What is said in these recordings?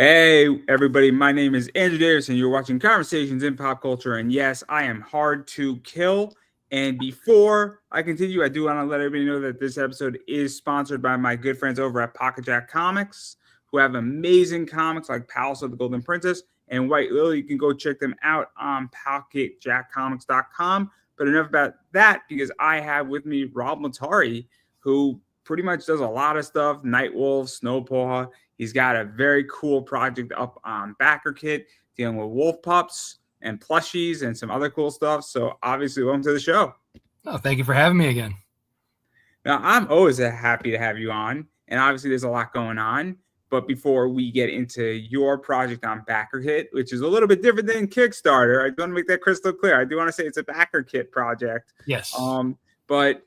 Hey, everybody. My name is Andrew Davis, and you're watching Conversations in Pop Culture. And yes, I am hard to kill. And before I continue, I do want to let everybody know that this episode is sponsored by my good friends over at Pocket Jack Comics, who have amazing comics like Palace of the Golden Princess and White Lily. You can go check them out on pocketjackcomics.com. But enough about that, because I have with me Rob Multari, who pretty much does a lot of stuff: Nightwolf, Snowpaw. He's got a very cool project up on BackerKit dealing with wolf pups and plushies and some other cool stuff. So obviously, welcome to the show. Oh, thank you for having me again. Now, I'm always happy to have you on, and obviously there's a lot going on. But before we get into your project on BackerKit, which is a little bit different than Kickstarter, I do want to make that crystal clear. I do want to say it's a BackerKit project. Yes. But,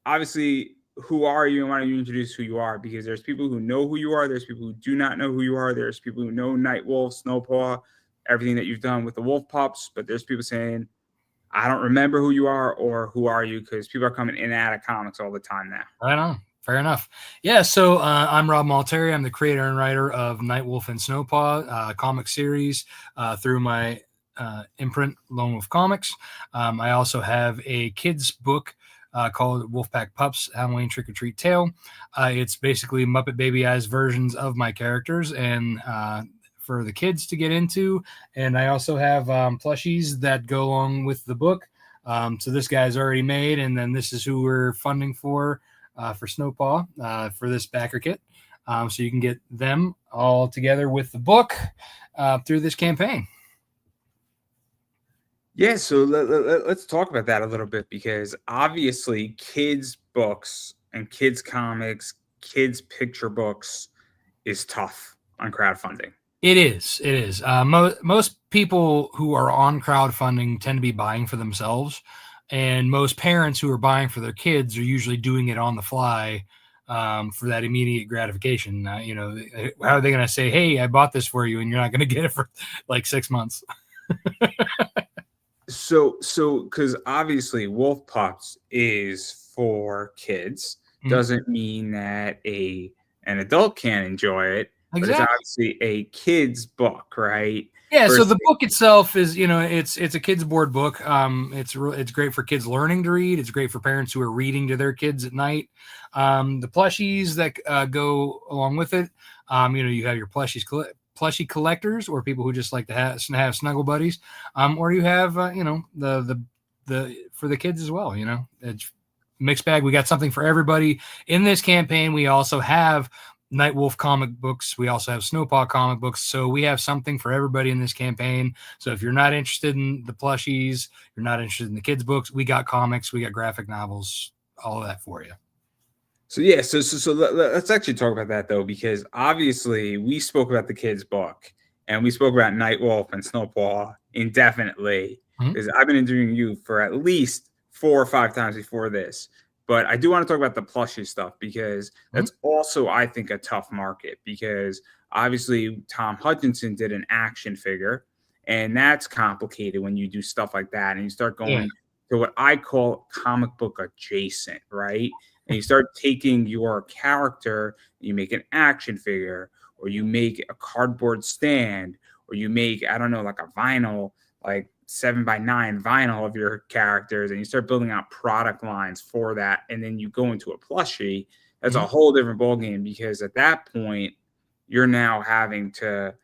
obviously, who are you, and why don't you introduce who you are? Because there's people who know who you are. There's people who do not know who you are. There's people who know Nightwolf, Snowpaw, everything that you've done with the wolf pups. But there's people saying, I don't remember who you are, or who are you? Because people are coming in and out of comics all the time now. Right on. Fair enough. Yeah, so I'm Rob Multari. I'm the creator and writer of Nightwolf and Snowpaw comic series through my imprint, Lone Wolf Comics. I also have a kids book called Wolfpack Pups, Halloween Trick or Treat Tale. It's basically Muppet Baby Eyes versions of my characters and for the kids to get into. And I also have plushies that go along with the book. So this guy's already made, and then this is who we're funding for Snowpaw for this backer kit. So you can get them all together with the book through this campaign. Yeah, so let's talk about that a little bit, because obviously kids' books and kids' comics, kids' picture books is tough on crowdfunding. It is. Most people who are on crowdfunding tend to be buying for themselves, and most parents who are buying for their kids are usually doing it on the fly for that immediate gratification. How are they going to say, "Hey, I bought this for you," and you're not going to get it for like 6 months? So, because obviously Wolf Pups is for kids, doesn't mean that an adult can't enjoy it. Exactly. But it's obviously a kid's book, right? Yeah. So the book itself is, it's a kid's board book. It's great for kids learning to read. It's great for parents who are reading to their kids at night. The plushies that go along with it, you have your plushie collectors, or people who just like to have snuggle buddies, or you have the for the kids as well. It's mixed bag. We got something for everybody in this campaign. We also have Nightwolf comic books. We also have Snowpaw comic books. So we have something for everybody in this campaign. So if you're not interested in the plushies, you're not interested in the kids books, we got comics, we got graphic novels, all of that for you. So yeah, so let's actually talk about that, though, because obviously we spoke about the kids' book and we spoke about Nightwolf and Snowpaw indefinitely, because I've been interviewing you for at least 4 or 5 times before this. But I do want to talk about the plushie stuff, because that's also, I think, a tough market, because obviously Tom Hutchinson did an action figure, and that's complicated when you do stuff like that and you start going to what I call comic book adjacent, right? And you start taking your character, you make an action figure, or you make a cardboard stand, or you make, I don't know, like a vinyl, like 7x9 vinyl of your characters, and you start building out product lines for that. And then you go into a plushie. That's a whole different ballgame, because at that point, you're now having to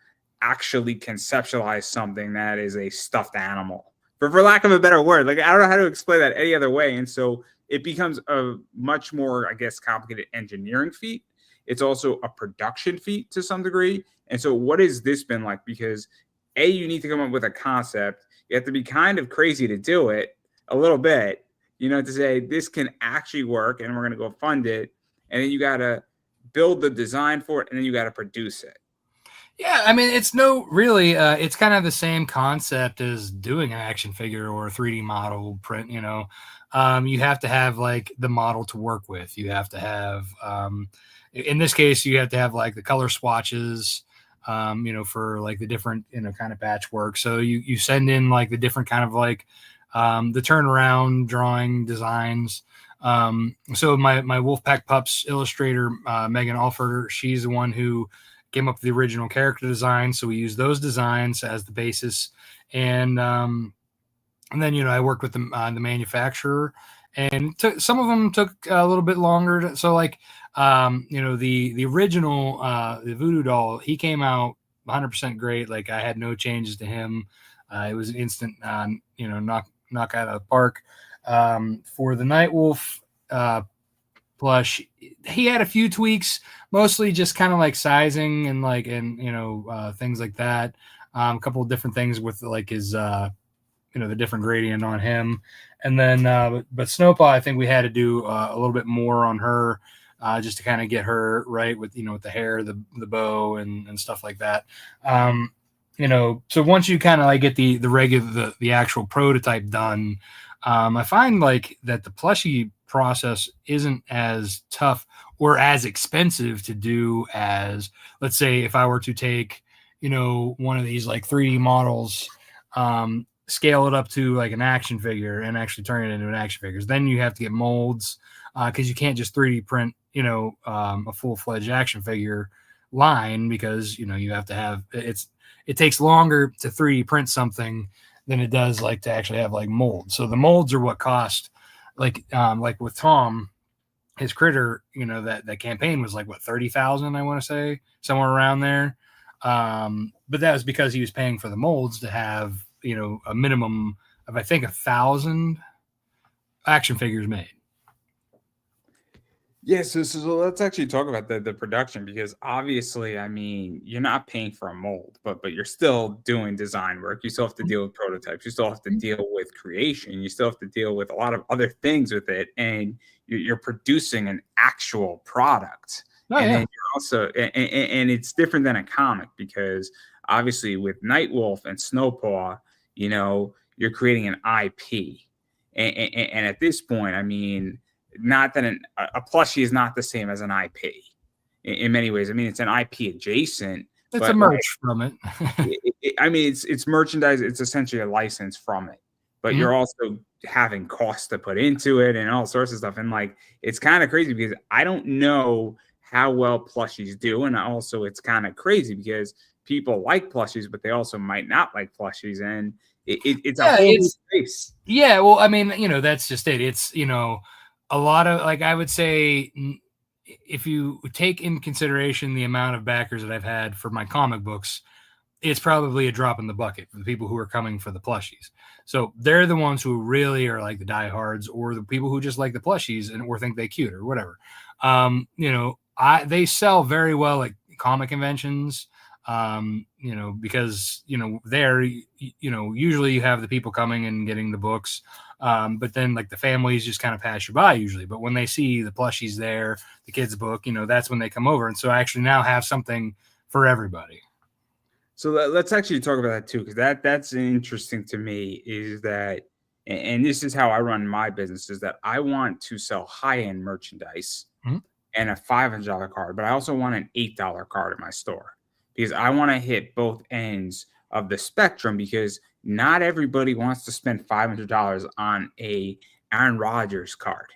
actually conceptualize something that is a stuffed animal, for lack of a better word. Like, I don't know how to explain that any other way. And so it becomes a much more, I guess, complicated engineering feat. It's also a production feat to some degree. And so what has this been like? Because you need to come up with a concept. You have to be kind of crazy to do it a little bit, to say this can actually work and we're going to go fund it. And then you got to build the design for it, and then you got to produce it. Yeah, I mean, it's it's kind of the same concept as doing an action figure or a 3D model print. You have to have like the model to work with. You have to have, in this case, you have to have like the color swatches, for like the different, kind of patchwork. So you send in like the different kind of like the turnaround drawing designs. So my Wolfpack Pups illustrator, Megan Alford, she's the one who came up with the original character design. So we used those designs as the basis. And then, I worked with the manufacturer, and some of them took a little bit longer. So like, the original, the Voodoo doll, he came out 100% great. Like I had no changes to him. It was an instant, knock out of the park. For the Nightwolf plush, he had a few tweaks, mostly just kind of like sizing and things like that. A couple of different things with like his, the different gradient on him. And then, but Snowpaw, I think we had to do a little bit more on her, just to kind of get her right with, with the hair, the bow and stuff like that. So once you kind of like get the regular, the actual prototype done, I find like that the plushie process isn't as tough or as expensive to do as, let's say, if I were to take, one of these like 3D models, scale it up to like an action figure and actually turn it into an action figure. Then you have to get molds, because you can't just 3D print, a full-fledged action figure line, because, you have to have it takes longer to 3D print something than it does like to actually have like molds. So the molds are what cost, like with Tom, his critter, that campaign was like what, 30,000, I want to say, somewhere around there. But that was because he was paying for the molds to have, a minimum of, I think, 1,000 action figures made. Yeah, so let's actually talk about the production, because obviously, I mean, you're not paying for a mold, but you're still doing design work. You still have to deal with prototypes. You still have to deal with creation. You still have to deal with a lot of other things with it, and you're producing an actual product. Oh, and yeah. then you're also, and it's different than a comic, because obviously with Nightwolf and Snowpaw, you're creating an IP, and at this point, I mean, not that a plushie is not the same as an IP in many ways. I mean, it's an IP adjacent. It's a merch from it. I mean, it's merchandise. It's essentially a license from it, but you're also having costs to put into it and all sorts of stuff. And like, it's kind of crazy, because I don't know how well plushies do. And also it's kind of crazy because people like plushies, but they also might not like plushies. And it's a whole new space. Yeah. Well, I mean, that's just it. It's, a lot of, like, I would say, if you take in consideration the amount of backers that I've had for my comic books, it's probably a drop in the bucket for the people who are coming for the plushies. So they're the ones who really are like the diehards, or the people who just like the plushies or think they cute or whatever. They sell very well at comic conventions. Because, there, usually you have the people coming and getting the books. But then like the families just kind of pass you by usually. But when they see the plushies there, the kids' book, that's when they come over. And so I actually now have something for everybody. So let's actually talk about that too, because that's interesting to me, is that, and this is how I run my business, is that I want to sell high-end merchandise and a $500 card, but I also want an $8 card in my store, because I want to hit both ends of the spectrum, because not everybody wants to spend $500 on a Aaron Rodgers card.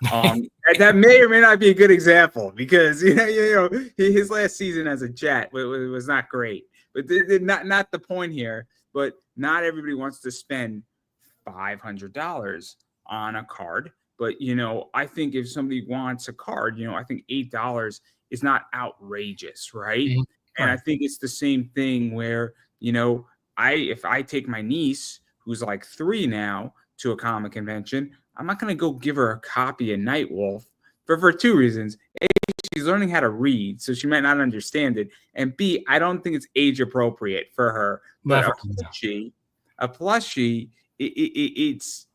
That may or may not be a good example, because his last season as a Jet was not great. But not the point here. But not everybody wants to spend $500 on a card. But I think if somebody wants a card, I think $8 is not outrageous, right? Mm-hmm. And I think it's the same thing where, if I take my niece, who's like 3 now, to a comic convention, I'm not going to go give her a copy of Nightwolf for 2 reasons. A, she's learning how to read, so she might not understand it. And B, I don't think it's age appropriate for her. But a plushie, it's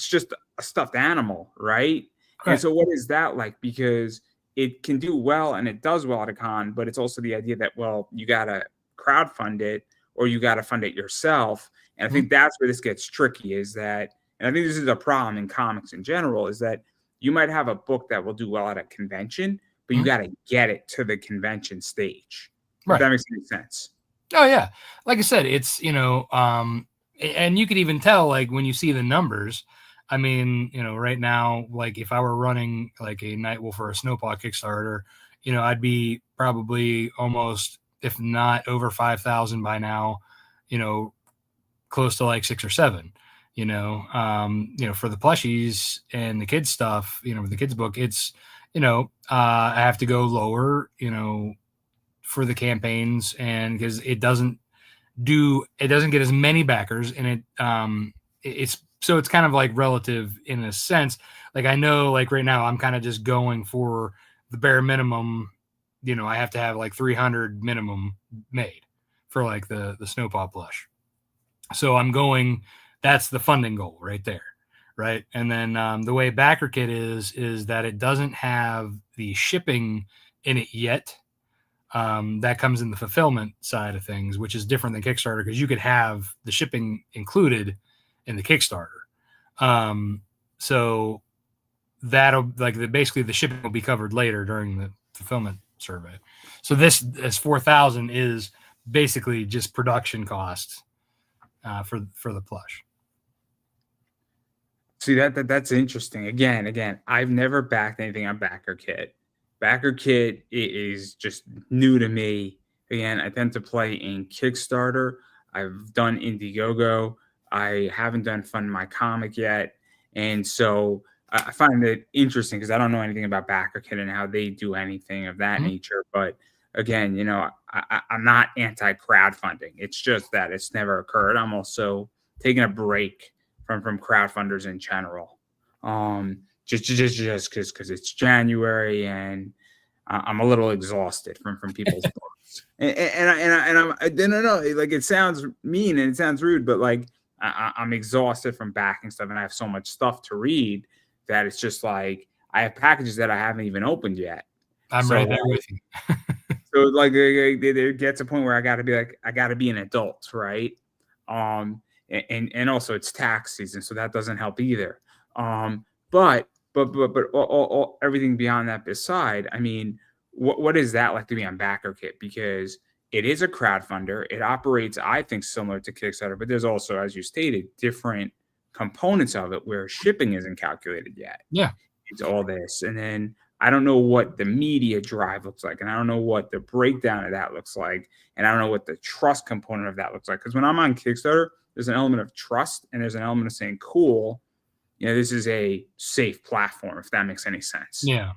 just a stuffed animal, right? And so what is that like? Because it can do well, and it does well at a con, but it's also the idea that, well, you got to crowdfund it, or you got to fund it yourself. And I think that's where this gets tricky, is that, and I think this is a problem in comics in general, is that you might have a book that will do well at a convention, but you got to get it to the convention stage. If that makes any sense. Oh, yeah. Like I said, it's, and you could even tell, like, when you see the numbers. I mean, right now, like, if I were running like a Nightwolf or a Snowpaw Kickstarter, I'd be probably almost if not over 5,000 by now, close to like 6 or 7, for the plushies and the kids stuff, with the kids book, it's, I have to go lower, for the campaigns, and because it doesn't get as many backers, and it's kind of like relative in a sense. Like, I know, like right now I'm kind of just going for the bare minimum. I have to have like 300 minimum made for like the Snowpaw plush. So that's the funding goal right there. Right. And then the way Backer Kit is that it doesn't have the shipping in it yet. That comes in the fulfillment side of things, which is different than Kickstarter, because you could have the shipping included in the Kickstarter. So that'll basically the shipping will be covered later during the fulfillment survey. So this 4,000 is basically just production costs for the plush. See, that's interesting. Again, I've never backed anything on Backer Kit. Backer Kit is just new to me. Again, I tend to play in Kickstarter. I've done Indiegogo. I haven't done Fund My Comic yet. And so I find it interesting because I don't know anything about Backer Kit and how they do anything of that nature. But again, I'm not anti-crowdfunding. It's just that it's never occurred. I'm also taking a break from crowdfunders in general. Just because it's January and I'm a little exhausted from people's books. And I don't know, like, it sounds mean and it sounds rude, but like I'm exhausted from backing stuff, and I have so much stuff to read that it's just like I have packages that I haven't even opened yet. I'm right there with you. So like there gets a point where I got to be an adult, right? And also it's tax season, so that doesn't help either. But all everything beyond that beside, I mean, what is that like to be on Backer Kit? Because it is a crowdfunder. It operates, I think, similar to Kickstarter, but there's also, as you stated, different components of it where shipping isn't calculated yet. Yeah. It's all this. And then I don't know what the media drive looks like, and I don't know what the breakdown of that looks like, and I don't know what the trust component of that looks like. Because when I'm on Kickstarter, there's an element of trust, and there's an element of saying, cool, this is a safe platform, if that makes any sense. Yeah.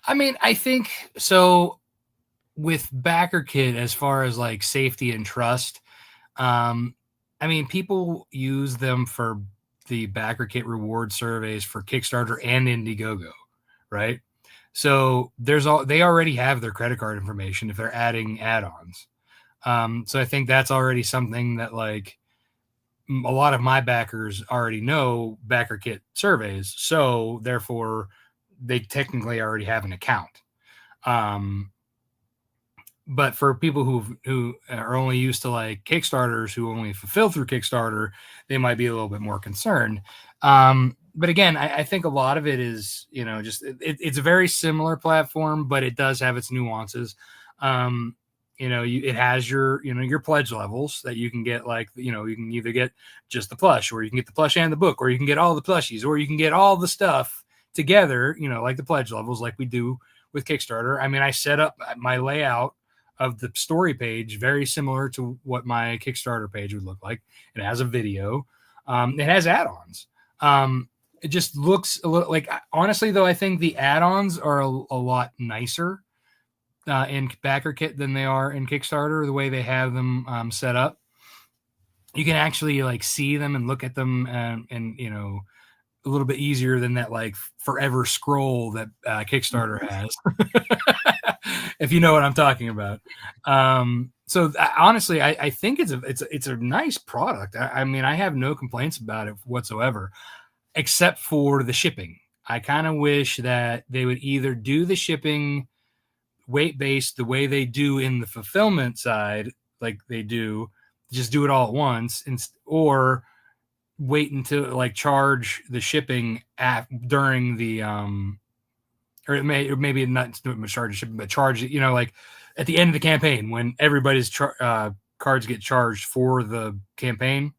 I mean, I think so with Backer Kit, as far as like safety and trust, I mean, people use them for the Backer Kit reward surveys for Kickstarter and Indiegogo, right? So they already have their credit card information if they're adding add-ons. So I think that's already something that like a lot of my backers already know Backer Kit surveys. So therefore they technically already have an account. But for people who are only used to like Kickstarters, who only fulfill through Kickstarter, they might be a little bit more concerned. But again, I think a lot of it is, just it's a very similar platform, but it does have its nuances. It has your pledge levels that you can get, like, you can either get just the plush, or you can get the plush and the book, or you can get all the plushies, or you can get all the stuff together, like the pledge levels, like we do with Kickstarter. I mean, I set up my layout of the story page very similar to what my Kickstarter page would look like. It has a video. It has add-ons. It just looks a little like, honestly though, I think the add-ons are a lot nicer in Backer Kit than they are in Kickstarter, the way they have them set up. You can actually like see them and look at them and a little bit easier than that like forever scroll that Kickstarter has. If you know what I'm talking about. So honestly, I think it's a nice product. I mean, I have no complaints about it whatsoever, except for the shipping. I kind of wish that they would either do the shipping weight-based the way they do in the fulfillment side, like they do, just do it all at once, or wait until like charge the shipping during the or maybe not charge the shipping, but charge it, like at the end of the campaign when everybody's cards get charged for the campaign.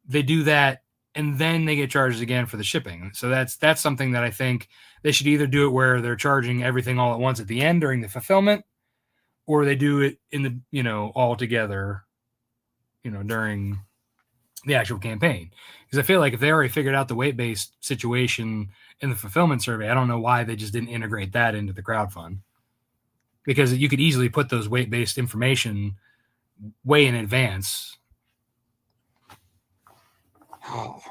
They do that, and then they get charged again for the shipping. So that's something that I think they should either do it where they're charging everything all at once at the end during the fulfillment, or they do it in the, all together, during the actual campaign. Because I feel like if they already figured out the weight-based situation in the fulfillment survey, I don't know why they just didn't integrate that into the crowdfund. Because you could easily put those weight-based information way in advance. Oh,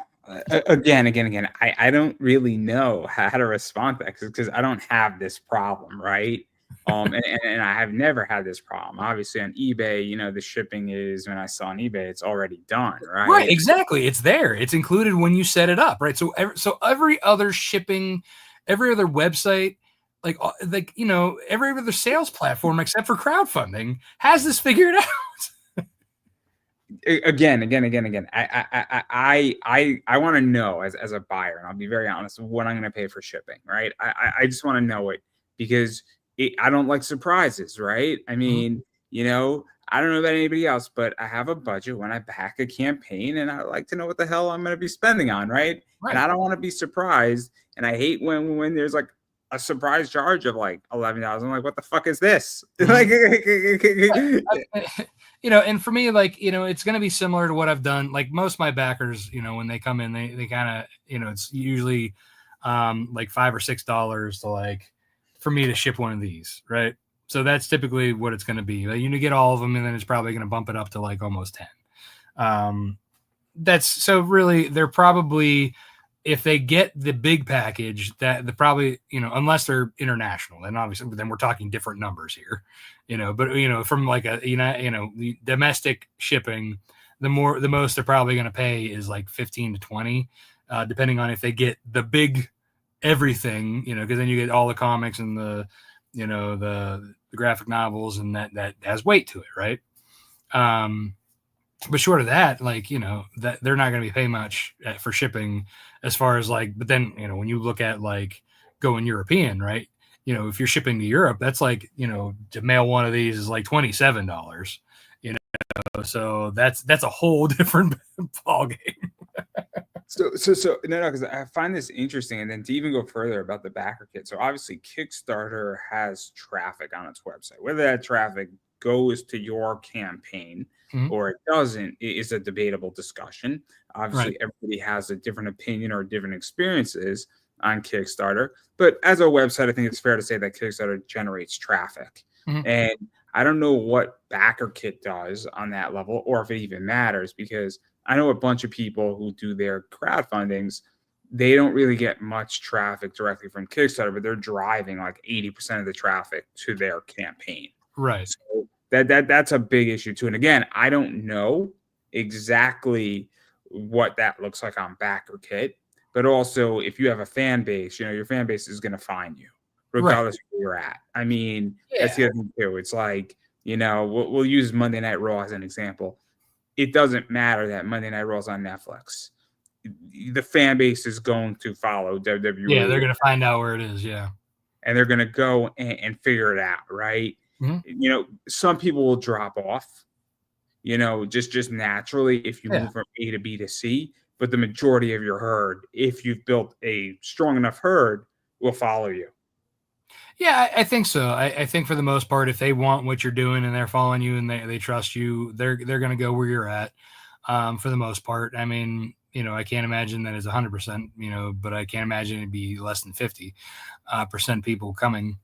again. I don't really know how to respond to that because I don't have this problem, right? And I have never had this problem. Obviously, on eBay, the shipping is when I saw on eBay, it's already done, Right, right? exactly. It's there. It's included when you set it up, right? So every other shipping, every other website, like every other sales platform except for crowdfunding has this figured out. Again. I want to know as a buyer, and I'll be very honest, what I'm going to pay for shipping, right? I just want to know it because I don't like surprises, right? I mean, I don't know about anybody else, but I have a budget when I back a campaign, and I like to know what the hell I'm going to be spending on, right? And I don't want to be surprised, and I hate when there's like a surprise charge of like $11. I'm like, what the fuck is this? Like, And for me, like, it's going to be similar to what I've done. Like most of my backers, when they come in, they kind of, it's usually like $5 or $6 to like, for me to ship one of these. Right. So that's typically what it's going to be. Like, you get all of them, and then it's probably going to bump it up to like almost 10. That's so really, they're probably, if they get the big package, that the probably, unless they're international, and obviously then we're talking different numbers here, but from like the domestic shipping, the most they're probably going to pay is like 15 to 20, depending on if they get the big everything, because then you get all the comics and the graphic novels, and that has weight to it, right? But short of that, like, that they're not going to be paying much for shipping as far as like, but then, when you look at like going European, right? If you're shipping to Europe, that's like, to mail one of these is like $27, so that's a whole different ball game. So no, because I find this interesting, and then to even go further about the backer kit. So obviously, Kickstarter has traffic on its website. Whether that traffic goes to your campaign or it doesn't is a debatable discussion. Obviously, everybody has a different opinion or different experiences on Kickstarter. But as a website, I think it's fair to say that Kickstarter generates traffic, and I don't know what backer kit does on that level, or if it even matters, because I know a bunch of people who do their crowdfundings. They don't really get much traffic directly from Kickstarter, but they're driving like 80% of the traffic to their campaign. Right. So that's a big issue too. And again, I don't know exactly what that looks like on backer kit, but also if you have a fan base, your fan base is going to find you regardless of where you're at. I mean, that's the other thing too. It's like, we'll use Monday Night Raw as an example. It doesn't matter that Monday Night Raw is on Netflix. The fan base is going to follow WWE. Yeah, they're going to find out where it is. Yeah. And they're going to go and figure it out, right? Some people will drop off, just naturally if you move from A to B to C. But the majority of your herd, if you've built a strong enough herd, will follow you. Yeah, I think so. I think for the most part, if they want what you're doing and they're following you and they trust you, they're going to go where you're at. For the most part, I mean, I can't imagine that it's 100%, but I can't imagine it'd be less than 50% people coming.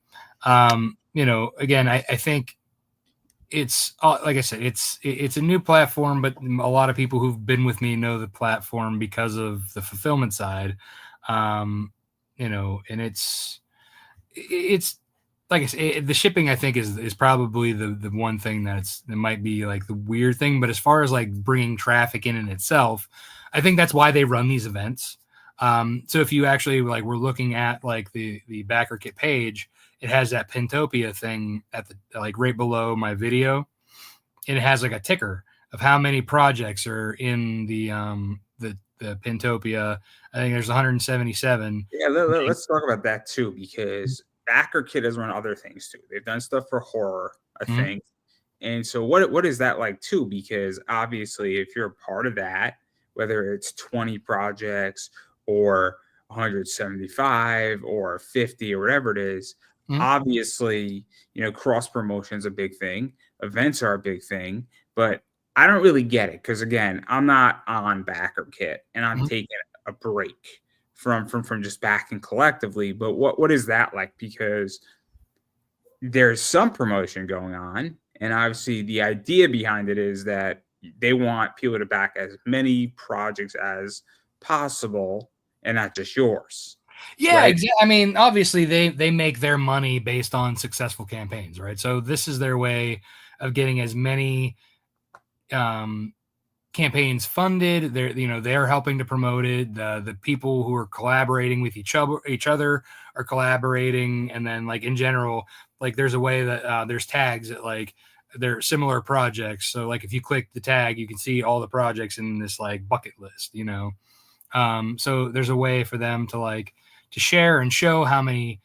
Again, I think it's like I said, it's a new platform, but a lot of people who've been with me know the platform because of the fulfillment side. And it's like I say, the shipping I think is probably the one thing that might be like the weird thing. But as far as like bringing traffic in itself, I think that's why they run these events. So if you actually like we're looking at like the backer kit page, it has that Pintopia thing at the like right below my video. It has like a ticker of how many projects are in the Pintopia. I think there's 177. Yeah, let's talk about that too, because backer kit has run other things too. They've done stuff for horror, I think. And so what is that like too? Because obviously if you're a part of that, whether it's 20 projects or 175 or 50 or whatever it is, Obviously, cross promotion is a big thing. Events are a big thing, but I don't really get it because again, I'm not on backer kit, and I'm taking a break from just backing collectively. But what is that like? Because there's some promotion going on, and obviously the idea behind it is that they want people to back as many projects as possible and not just yours. Yeah, Right? exactly. I mean, obviously they make their money based on successful campaigns, right? So this is their way of getting as many campaigns funded. They're helping to promote it. The people who are collaborating with each other are collaborating, and then like in general, like there's a way that there's tags that like they're similar projects. So like if you click the tag, you can see all the projects in this like bucket list. So there's a way for them to like to share and show how many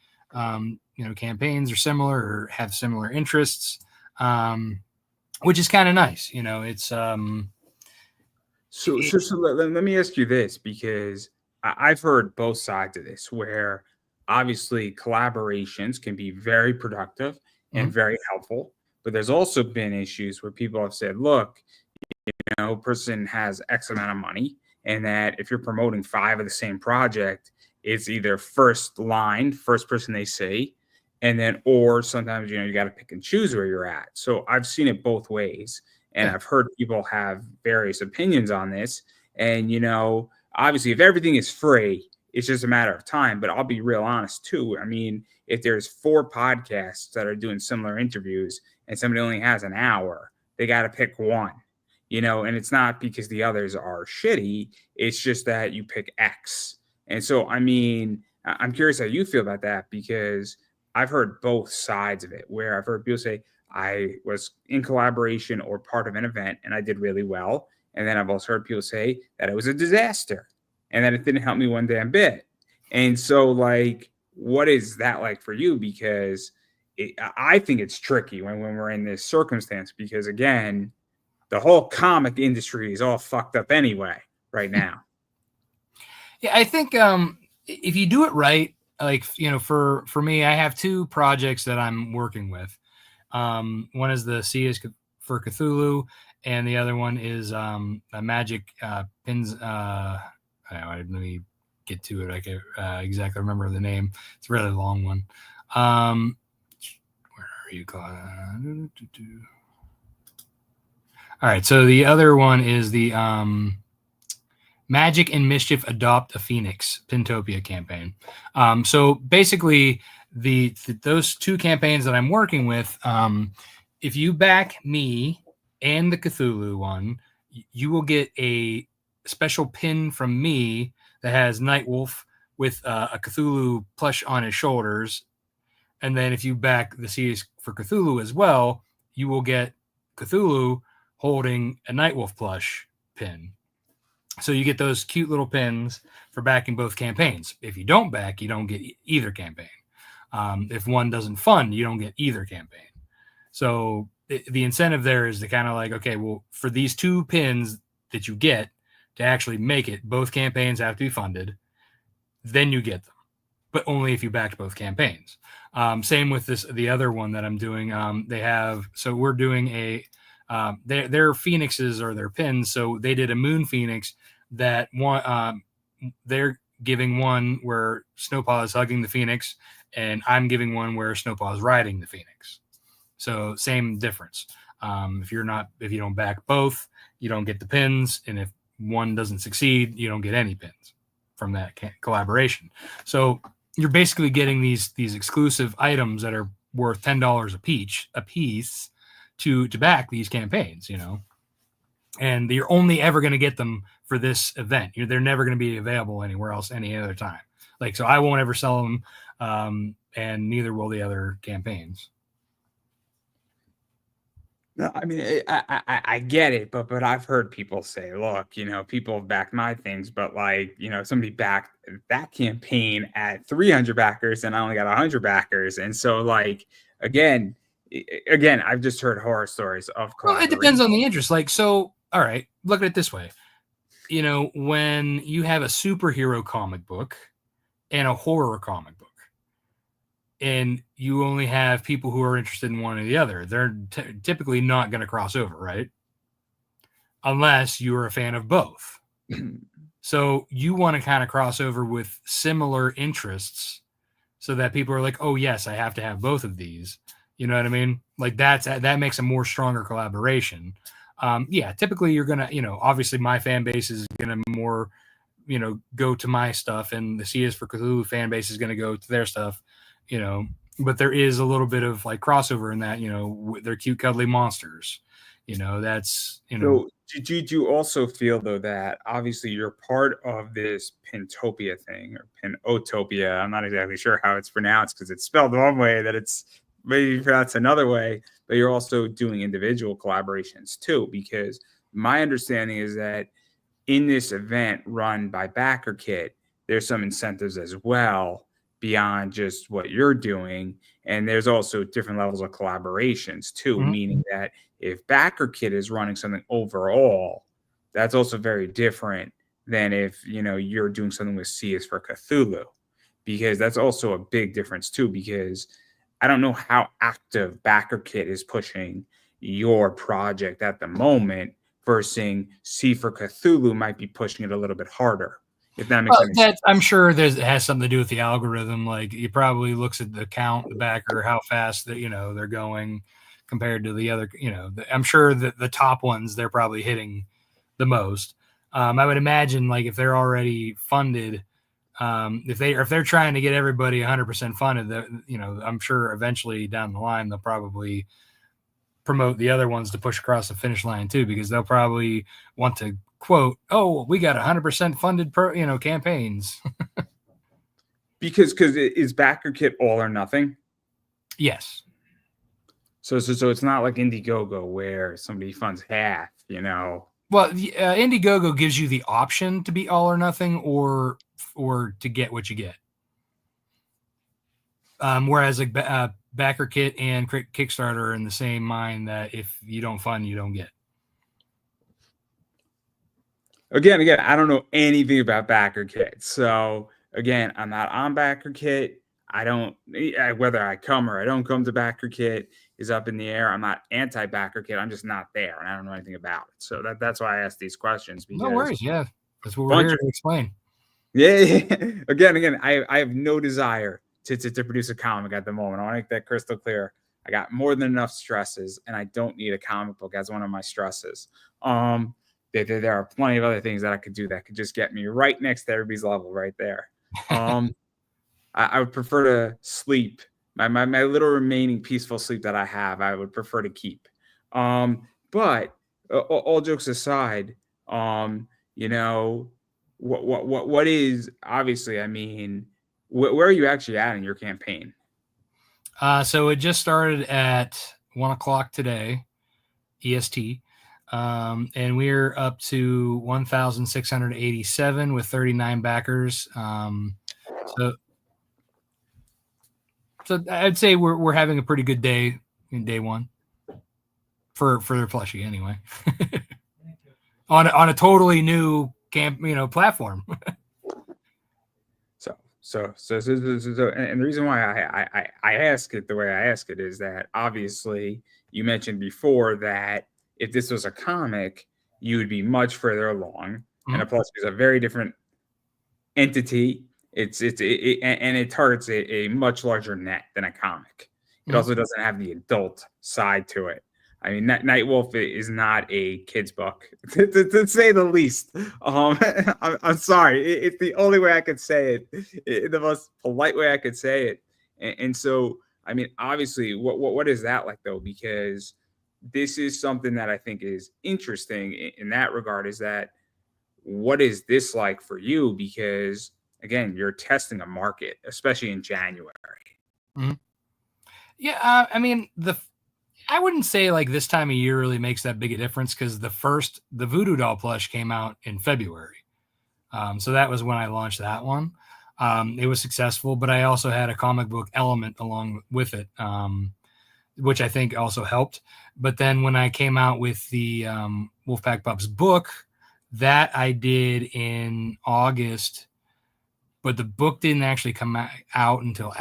campaigns are similar or have similar interests, which is kind of nice. It's So let me ask you this, because I've heard both sides of this, where obviously collaborations can be very productive and very helpful, but there's also been issues where people have said, look, person has X amount of money, and that if you're promoting 5 of the same project, it's either first person they see, and then or sometimes you got to pick and choose where you're at. So I've seen it both ways, and I've heard people have various opinions on this. And obviously, if everything is free, it's just a matter of time. But I'll be real honest too. I mean, if there's 4 podcasts that are doing similar interviews and somebody only has an hour, they got to pick one. And it's not because the others are shitty. It's just that you pick X. And so, I mean, I'm curious how you feel about that, because I've heard both sides of it, where I've heard people say I was in collaboration or part of an event and I did really well. And then I've also heard people say that it was a disaster and that it didn't help me one damn bit. And so, like, what is that like for you? Because I think it's tricky when we're in this circumstance, because again, the whole comic industry is all fucked up anyway right now. Yeah, I think if you do it right, like for me, I have 2 projects that I'm working with. One is the C is for Cthulhu, and the other one is a magic pins. Let me get to it. I can exactly remember the name. It's a really long one. Where are you? All right, so the other one is the Magic and Mischief Adopt a Phoenix Pintopia campaign. So basically, those 2 campaigns that I'm working with, if you back me and the Cthulhu one, you will get a special pin from me that has Nightwolf with a Cthulhu plush on his shoulders. And then if you back the series for Cthulhu as well, you will get Cthulhu holding a Nightwolf plush pin. So you get those cute little pins for backing both campaigns. If you don't back, you don't get either campaign. If one doesn't fund, you don't get either campaign. So the incentive there is to kind of like, okay, well, for these 2 pins that you get to actually make it, both campaigns have to be funded. Then you get them, but only if you backed both campaigns. Same with the other one that I'm doing. So we're doing their phoenixes or their pins. So they did a moon phoenix that one, they're giving one where Snowpaw is hugging the phoenix, and I'm giving one where Snowpaw is riding the phoenix. So same difference. If you don't back both, you don't get the pins. And if one doesn't succeed, you don't get any pins from that collaboration. So you're basically getting these exclusive items that are worth $10 a piece to back these campaigns, and you're only ever going to get them for this event. They're never going to be available anywhere else any other time. Like, so I won't ever sell them, and neither will the other campaigns. No, I mean, I get it, but I've heard people say, look, people have backed my things, but like, somebody backed that campaign at 300 backers and I only got 100 backers. And so like, again, I've just heard horror stories of Well, it depends on the interest. Like, so, all right, look at it this way. When you have a superhero comic book and a horror comic book, and you only have people who are interested in one or the other. They're typically not going to cross over, right? Unless you're a fan of both. So you want to kind of cross over with similar interests so that people are like, oh, yes, I have to have both of these. You know what I mean? Like that makes a more stronger collaboration. Typically you're going to, obviously my fan base is going to more, go to my stuff, and the C is for Cthulhu fan base is going to go to their stuff, but there is a little bit of like crossover in that, they're cute, cuddly monsters. That's. So did you also feel, though, that obviously you're part of this Pintopia thing, or Pinotopia? I'm not exactly sure how it's pronounced because it's spelled one way, that it's maybe pronounced another way, but you're also doing individual collaborations too, because my understanding is that in this event run by BackerKit, there's some incentives as well beyond just what you're doing. And there's also different levels of collaborations too, meaning that if BackerKit is running something overall, that's also very different than if, you're doing something with C is for Cthulhu, because that's also a big difference too, because I don't know how active BackerKit is pushing your project at the moment versus C for Cthulhu might be pushing it a little bit harder. If that makes any sense. I'm sure it has something to do with the algorithm. Like, it probably looks at the count, the backer, how fast that they're going compared to the other. I'm sure that the top ones they're probably hitting the most. I would imagine, like, if they're already funded, if they're trying to get everybody 100% funded, I'm sure eventually down the line they'll probably promote the other ones to push across the finish line too, because they'll probably want to quote, "Oh, we got 100% funded campaigns." because is BackerKit all or nothing? Yes. So it's not like Indiegogo where somebody funds half, Well, Indiegogo gives you the option to be all or nothing, or to get what you get. Whereas like BackerKit and Kickstarter are in the same mind that if you don't fund, you don't get. Again, I don't know anything about BackerKit. So again, I'm not on BackerKit. I don't, whether I come or I don't come to BackerKit is up in the air. I'm not anti-BackerKit. I'm just not there, and I don't know anything about it. So that's why I ask these questions. No worries. Yeah, that's what we're here to explain. Yeah. Again, I have no desire to produce a comic at the moment. I want to make that crystal clear. I got more than enough stresses, and I don't need a comic book as one of my stresses. There are plenty of other things that I could do that could just get me right next to everybody's level right there. I would prefer to sleep. My little remaining peaceful sleep that I have, I would prefer to keep. But all jokes aside, what is, obviously, I mean, where are you actually at in your campaign? So it just started at 1:00 today, EST. And we're up to 1,687 with 39 backers. So I'd say we're having a pretty good day in day one for their plushie anyway. on a totally new platform. So, and the reason why I ask it the way I ask it is that obviously you mentioned before that if this was a comic, you would be much further along, and a plushie is a very different entity. And it targets a much larger net than a comic. It also doesn't have the adult side to it. I mean, Nightwolf is not a kid's book, to say the least. I'm sorry. It's the only way I could say it, the most polite way I could say it. And so, I mean, obviously, what is that like, though? Because this is something that I think is interesting in that regard, is that what is this like for you? Because, again, you're testing a market, especially in January. Mm-hmm. Yeah, I mean, I wouldn't say like this time of year really makes that big a difference, because the Voodoo Doll plush came out in February. So that was when I launched that one. It was successful, but I also had a comic book element along with it, which I think also helped. But then when I came out with the Wolfpack Pups book, that I did in August, but the book didn't actually come out until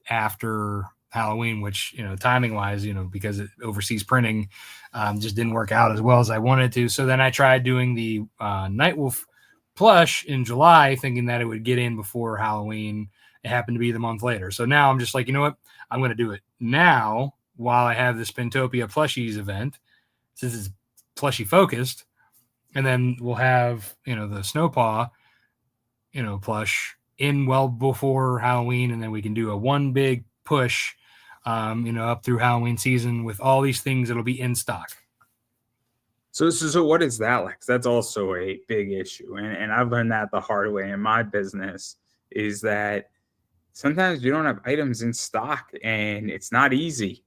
after Halloween, which, timing wise, because it overseas printing just didn't work out as well as I wanted to. So then I tried doing the Nightwolf plush in July, thinking that it would get in before Halloween. It happened to be the month later. So now I'm just like, you know what? I'm going to do it now while I have this Pintopia plushies event, since it's plushie focused. And then we'll have, the Snowpaw, plush in well before Halloween. And then we can do a one big push, up through Halloween season with all these things that'll be in stock. So what is that like? 'Cause that's also a big issue. And I've learned that the hard way in my business, is that sometimes you don't have items in stock and it's not easy.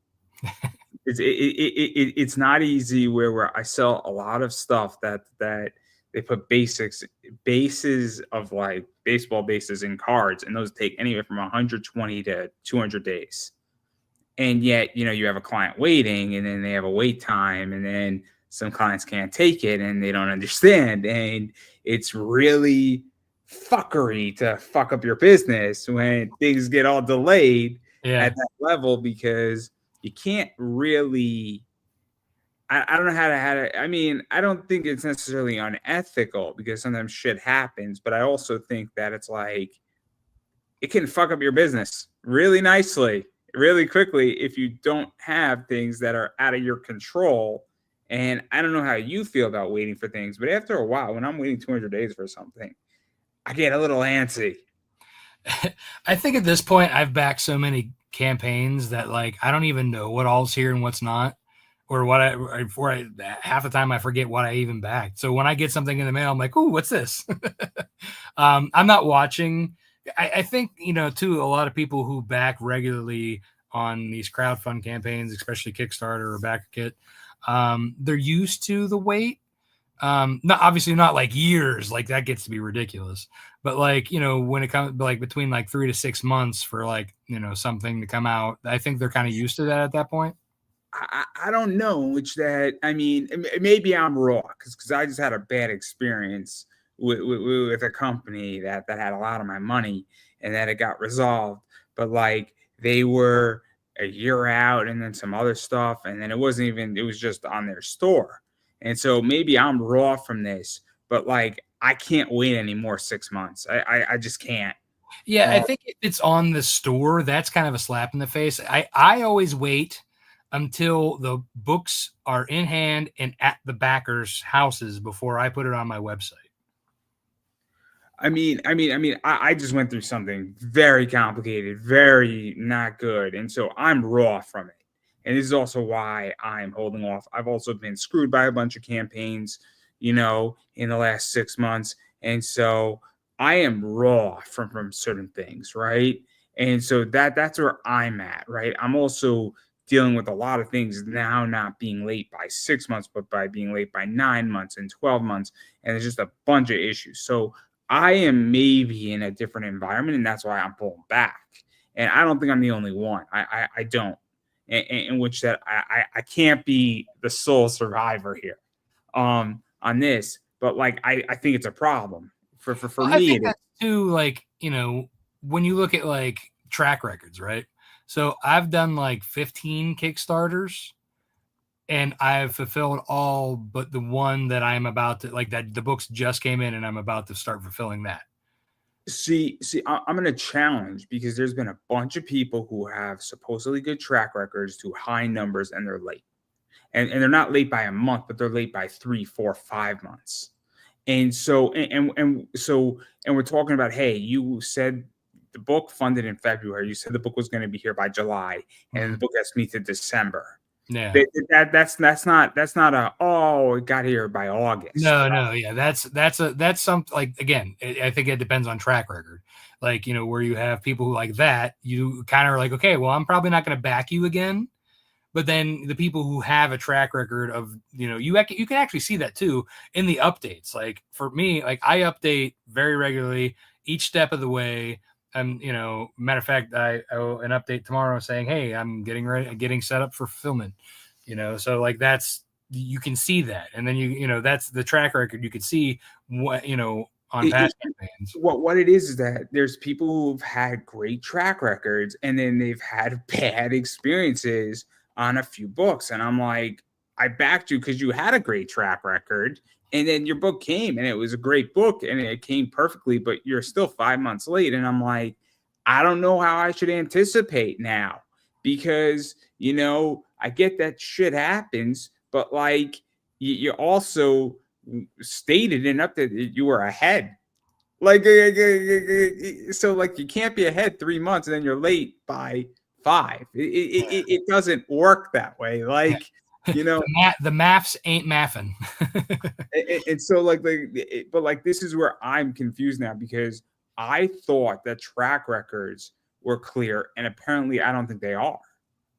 It's not easy where I sell a lot of stuff that they put bases of like baseball bases in cards, and those take anywhere from 120 to 200 days. And yet, you have a client waiting, and then they have a wait time, and then some clients can't take it and they don't understand. And it's really fuckery to fuck up your business when things get all delayed at that level, because you can't really, I don't know how to, I mean, I don't think it's necessarily unethical, because sometimes shit happens, but I also think that it's like, it can fuck up your business really nicely, really quickly, if you don't have things that are out of your control. And I don't know how you feel about waiting for things, but after a while, when I'm waiting 200 days for something, I get a little antsy. I think at this point, I've backed so many campaigns that like I don't even know what all's here and what's not, or half the time I forget what I even backed. So when I get something in the mail, I'm like, "Ooh, what's this?" I'm not watching. I think, too, a lot of people who back regularly on these crowdfund campaigns, especially Kickstarter or BackerKit, they're used to the wait. Not obviously not like years, like that gets to be ridiculous, but like, when it comes like between like 3 to 6 months for like, something to come out, I think they're kind of used to that at that point. I don't know, which that, I mean, maybe I'm wrong, because I just had a bad experience with a company that had a lot of my money, and that it got resolved. But like, they were a year out, and then some other stuff, and then it was just on their store. And so maybe I'm raw from this, but like, I can't wait anymore 6 months. I just can't. Yeah, I think if it's on the store, that's kind of a slap in the face. I always wait until the books are in hand and at the backers' houses before I put it on my website. I just went through something very complicated, very not good. And so I'm raw from it. And this is also why I'm holding off. I've also been screwed by a bunch of campaigns, in the last 6 months. And so I am raw from certain things, right? And so that's where I'm at, right? I'm also dealing with a lot of things now, not being late by 6 months, but by being late by 9 months and 12 months. And there's just a bunch of issues. So I am maybe in a different environment, and that's why I'm pulling back. And I don't think I'm the only one. I don't. In which that I can't be the sole survivor here on this. But like, I think it's a problem for Well, I me. think that's too, like, when you look at like track records, right? So I've done like 15 Kickstarters, and I've fulfilled all but the one that I'm about to, like, that the books just came in and I'm about to start fulfilling that. See, I'm going to challenge, because there's been a bunch of people who have supposedly good track records to high numbers, and they're late. And they're not late by a month, but they're late by 3, 4, 5 months. And so, and we're talking about, hey, you said the book funded in February. You said the book was going to be here by July, and the book has me to December. Yeah. That's not it got here by August. No, yeah, that's some, like, again, I think it depends on track record. Like, where you have people who like that, you kind of are like, okay, well, I'm probably not going to back you again. But then the people who have a track record of, you can actually see that too in the updates. Like for me, like I update very regularly each step of the way. And, matter of fact, I owe an update tomorrow saying, hey, I'm getting set up for fulfillment, so like you can see that. And then that's the track record. You can see what, on past campaigns. What it is that there's people who've had great track records and then they've had bad experiences on a few books. And I'm like, I backed you because you had a great track record. And then your book came and it was a great book and it came perfectly, but you're still 5 months late. And I'm like, I don't know how I should anticipate now because, I get that shit happens, but like you also stated enough that you were ahead. Like, so like you can't be ahead 3 months and then you're late by 5. It doesn't work that way. Like, the maths ain't mathing. and so but like this is where I'm confused now because I thought that track records were clear and apparently I don't think they are.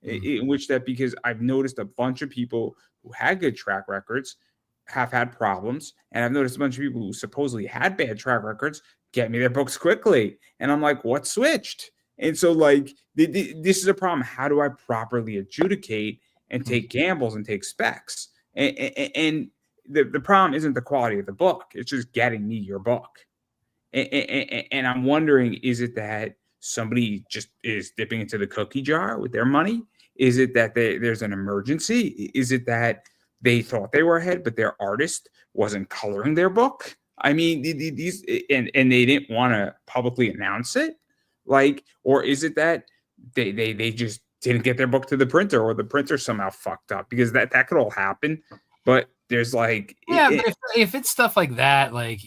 In which that because I've noticed a bunch of people who had good track records have had problems, and I've noticed a bunch of people who supposedly had bad track records get me their books quickly, and I'm like, what switched? And so like this is a problem. How do I properly adjudicate and take gambles and take specs? And the problem isn't the quality of the book; it's just getting me your book. And I'm wondering, is it that somebody just is dipping into the cookie jar with their money? Is it that there's an emergency? Is it that they thought they were ahead, but their artist wasn't coloring their book? I mean, these and they didn't want to publicly announce it, like, or is it that they just didn't get their book to the printer, or the printer somehow fucked up? Because that could all happen. But there's like, but if it's stuff like that, like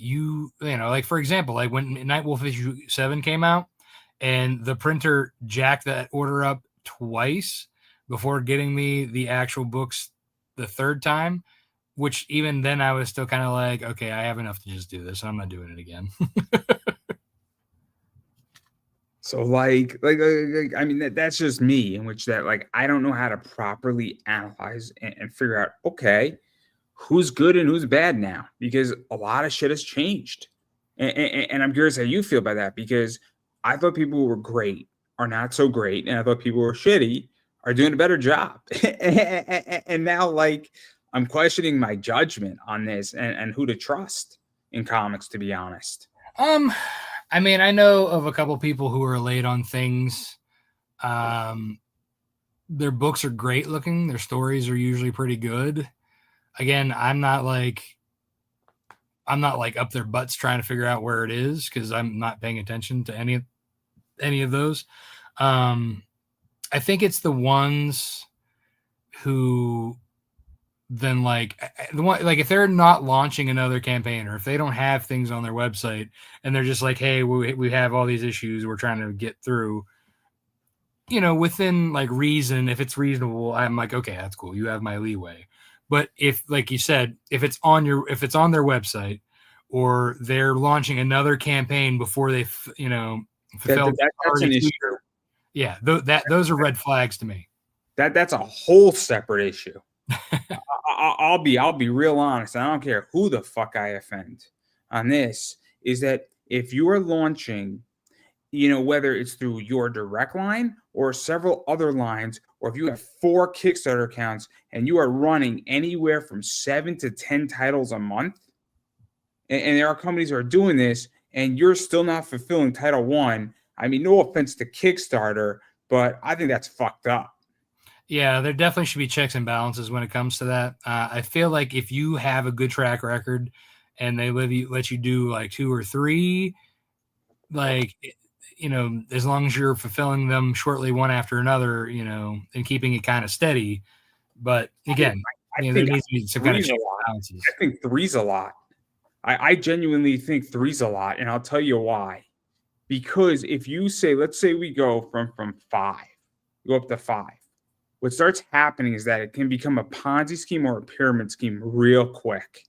like for example, like when Nightwolf issue 7 came out, and the printer jacked that order up twice before getting me the actual books the third time, which even then I was still kind of like, okay, I have enough to just do this. I'm not doing it again. So like I mean, that's just me, in which that like I don't know how to properly analyze and figure out, okay, who's good and who's bad now, because a lot of shit has changed. And I'm curious how you feel about that, because I thought people who were great are not so great, and I thought people who were shitty are doing a better job. And now, like, I'm questioning my judgment on this and who to trust in comics, to be honest. I mean, I know of a couple people who are late on things. Their books are great looking. Their stories are usually pretty good. Again, I'm not like up their butts trying to figure out where it is, because I'm not paying attention to any of those. I think it's the ones who then like the one, like if they're not launching another campaign, or if they don't have things on their website and they're just like, hey, we have all these issues we're trying to get through, within like reason, if it's reasonable, I'm like, okay, that's cool, you have my leeway. But if, like you said, if it's on their website, or they're launching another campaign before they fulfill that's an issue. Yeah, those are red flags to me. That's a whole separate issue. I'll be real honest. I don't care who the fuck I offend on this. Is that if you are launching, whether it's through your direct line or several other lines, or if you have 4 Kickstarter accounts and you are running anywhere from 7 to 10 titles a month, and there are companies who are doing this, and you're still not fulfilling Title 1, I mean, no offense to Kickstarter, but I think that's fucked up. Yeah, there definitely should be checks and balances when it comes to that. I feel like if you have a good track record and they let you do like 2 or 3, like, as long as you're fulfilling them shortly one after another, and keeping it kind of steady. But again, there needs to be some kind of checks and balances. I think 3's a lot. I genuinely think 3's a lot, and I'll tell you why. Because if you say, let's say we go from 5, go up to 5. What starts happening is that it can become a Ponzi scheme or a pyramid scheme real quick.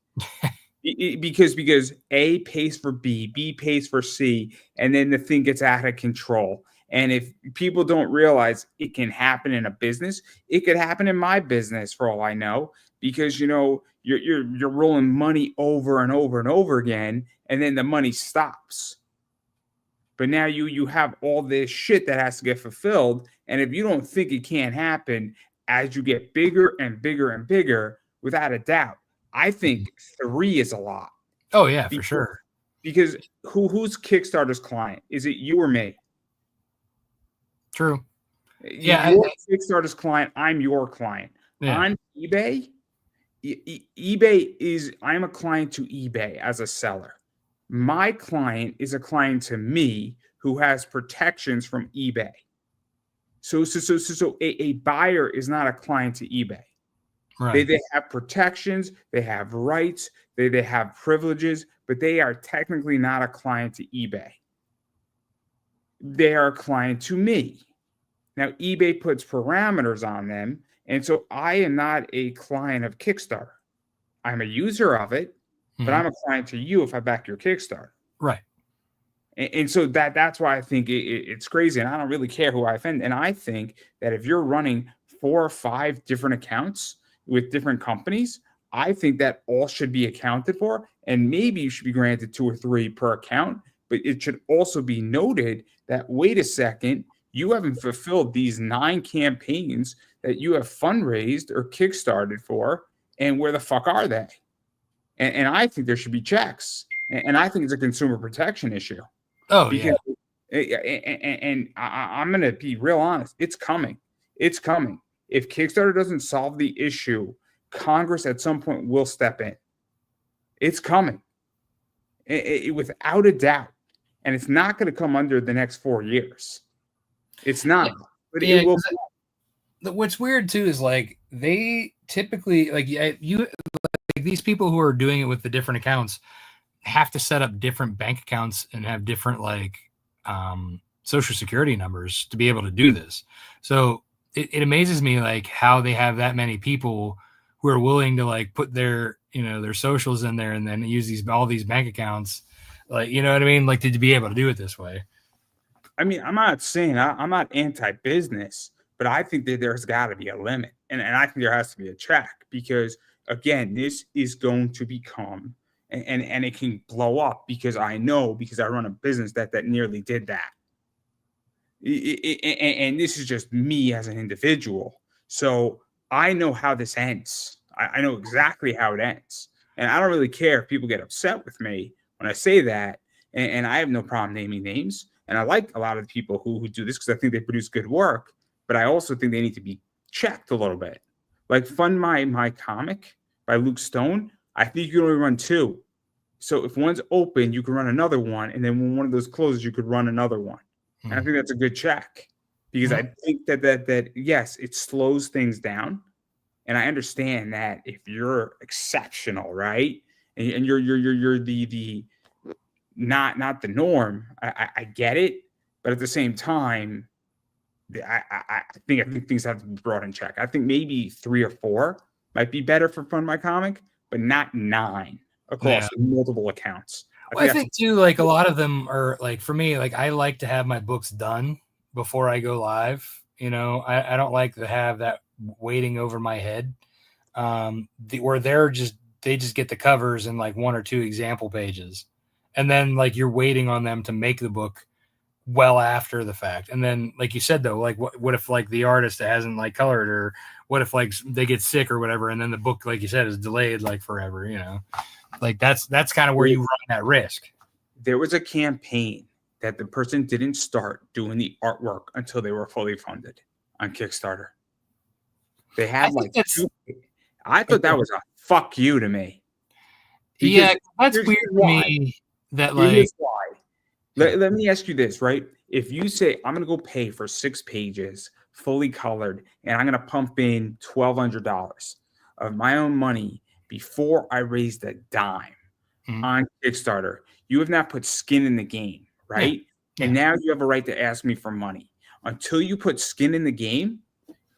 Because A pays for B pays for C, and then the thing gets out of control. And if people don't realize it can happen in a business, it could happen in my business for all I know, because you're rolling money over and over and over again, and then the money stops. But now you have all this shit that has to get fulfilled. And if you don't think it can't happen, as you get bigger and bigger and bigger, without a doubt, I think 3 is a lot. Oh, yeah, for sure. because who's Kickstarter's client? Is it you or me? True. Yeah, you're Kickstarter's client. I'm your client. Yeah. On eBay, eBay is I'm a client to eBay as a seller. My client is a client to me who has protections from eBay. So a buyer is not a client to eBay. Right. They have protections, they have rights, they have privileges, but they are technically not a client to eBay. They are a client to me. Now, eBay puts parameters on them, and so I am not a client of Kickstarter. I'm a user of it, but I'm a client to you if I back your Kickstarter. Right. And so that's why I think it's crazy, and I don't really care who I offend. And I think that if you're running 4 or 5 different accounts with different companies, I think that all should be accounted for, and maybe you should be granted 2 or 3 per account. But it should also be noted that, wait a second, you haven't fulfilled these 9 campaigns that you have fundraised or kickstarted for, and where the fuck are they? And I think there should be checks, and I think it's a consumer protection issue. Oh, because, yeah. And I'm going to be real honest. It's coming. It's coming. If Kickstarter doesn't solve the issue, Congress at some point will step in. It's coming. Without a doubt. And it's not going to come under the next 4 years. It's not. But it will. What's weird too is like they typically these people who are doing it with the different accounts have to set up different bank accounts and have different social security numbers to be able to do this. So it amazes me like how they have that many people who are willing to like put their their socials in there and then use all these bank accounts, like, you know what I mean, like, to be able to do it this way. I mean, I'm not saying I'm not anti-business, but I think that there's got to be a limit, and I think there has to be a check, because again, this is going to become and it can blow up, because I run a business that nearly did that. And this is just me as an individual. So I know how this ends. I know exactly how it ends. And I don't really care if people get upset with me when I say that. And I have no problem naming names. And I like a lot of the people who do this because I think they produce good work. But I also think they need to be checked a little bit. Like Fund My Comic by Luke Stone, I think you can only run 2. So if one's open, you can run another one. And then when one of those closes, you could run another one. And I think that's a good check, because I think that yes, it slows things down. And I understand that if you're exceptional, right, and you're the not the norm, I get it. But at the same time, I think things have to be brought in check. I think maybe 3 or 4 might be better for Fund My Comic, but not 9 across multiple accounts. I think too, like, a lot of them are like, for me, like, I like to have my books done before I go live. I don't like to have that waiting over my head. Where they just get the covers and like 1 or 2 example pages, and then like you're waiting on them to make the book well after the fact. And then, like you said though, like what if like the artist that hasn't like colored, or what if like they get sick or whatever, and then the book, like you said, is delayed like forever. Like that's kind of where you run that risk. There was a campaign that the person didn't start doing the artwork until they were fully funded on Kickstarter. They had I thought that was a fuck you to me. Yeah, that's weird to me. That like, why. Let me ask you this, right? If you say I'm gonna go pay for 6 pages, fully colored, and I'm gonna pump in $1,200 of my own money before I raised a dime on Kickstarter, you have not put skin in the game, right? Yeah. And now you have a right to ask me for money. Until you put skin in the game,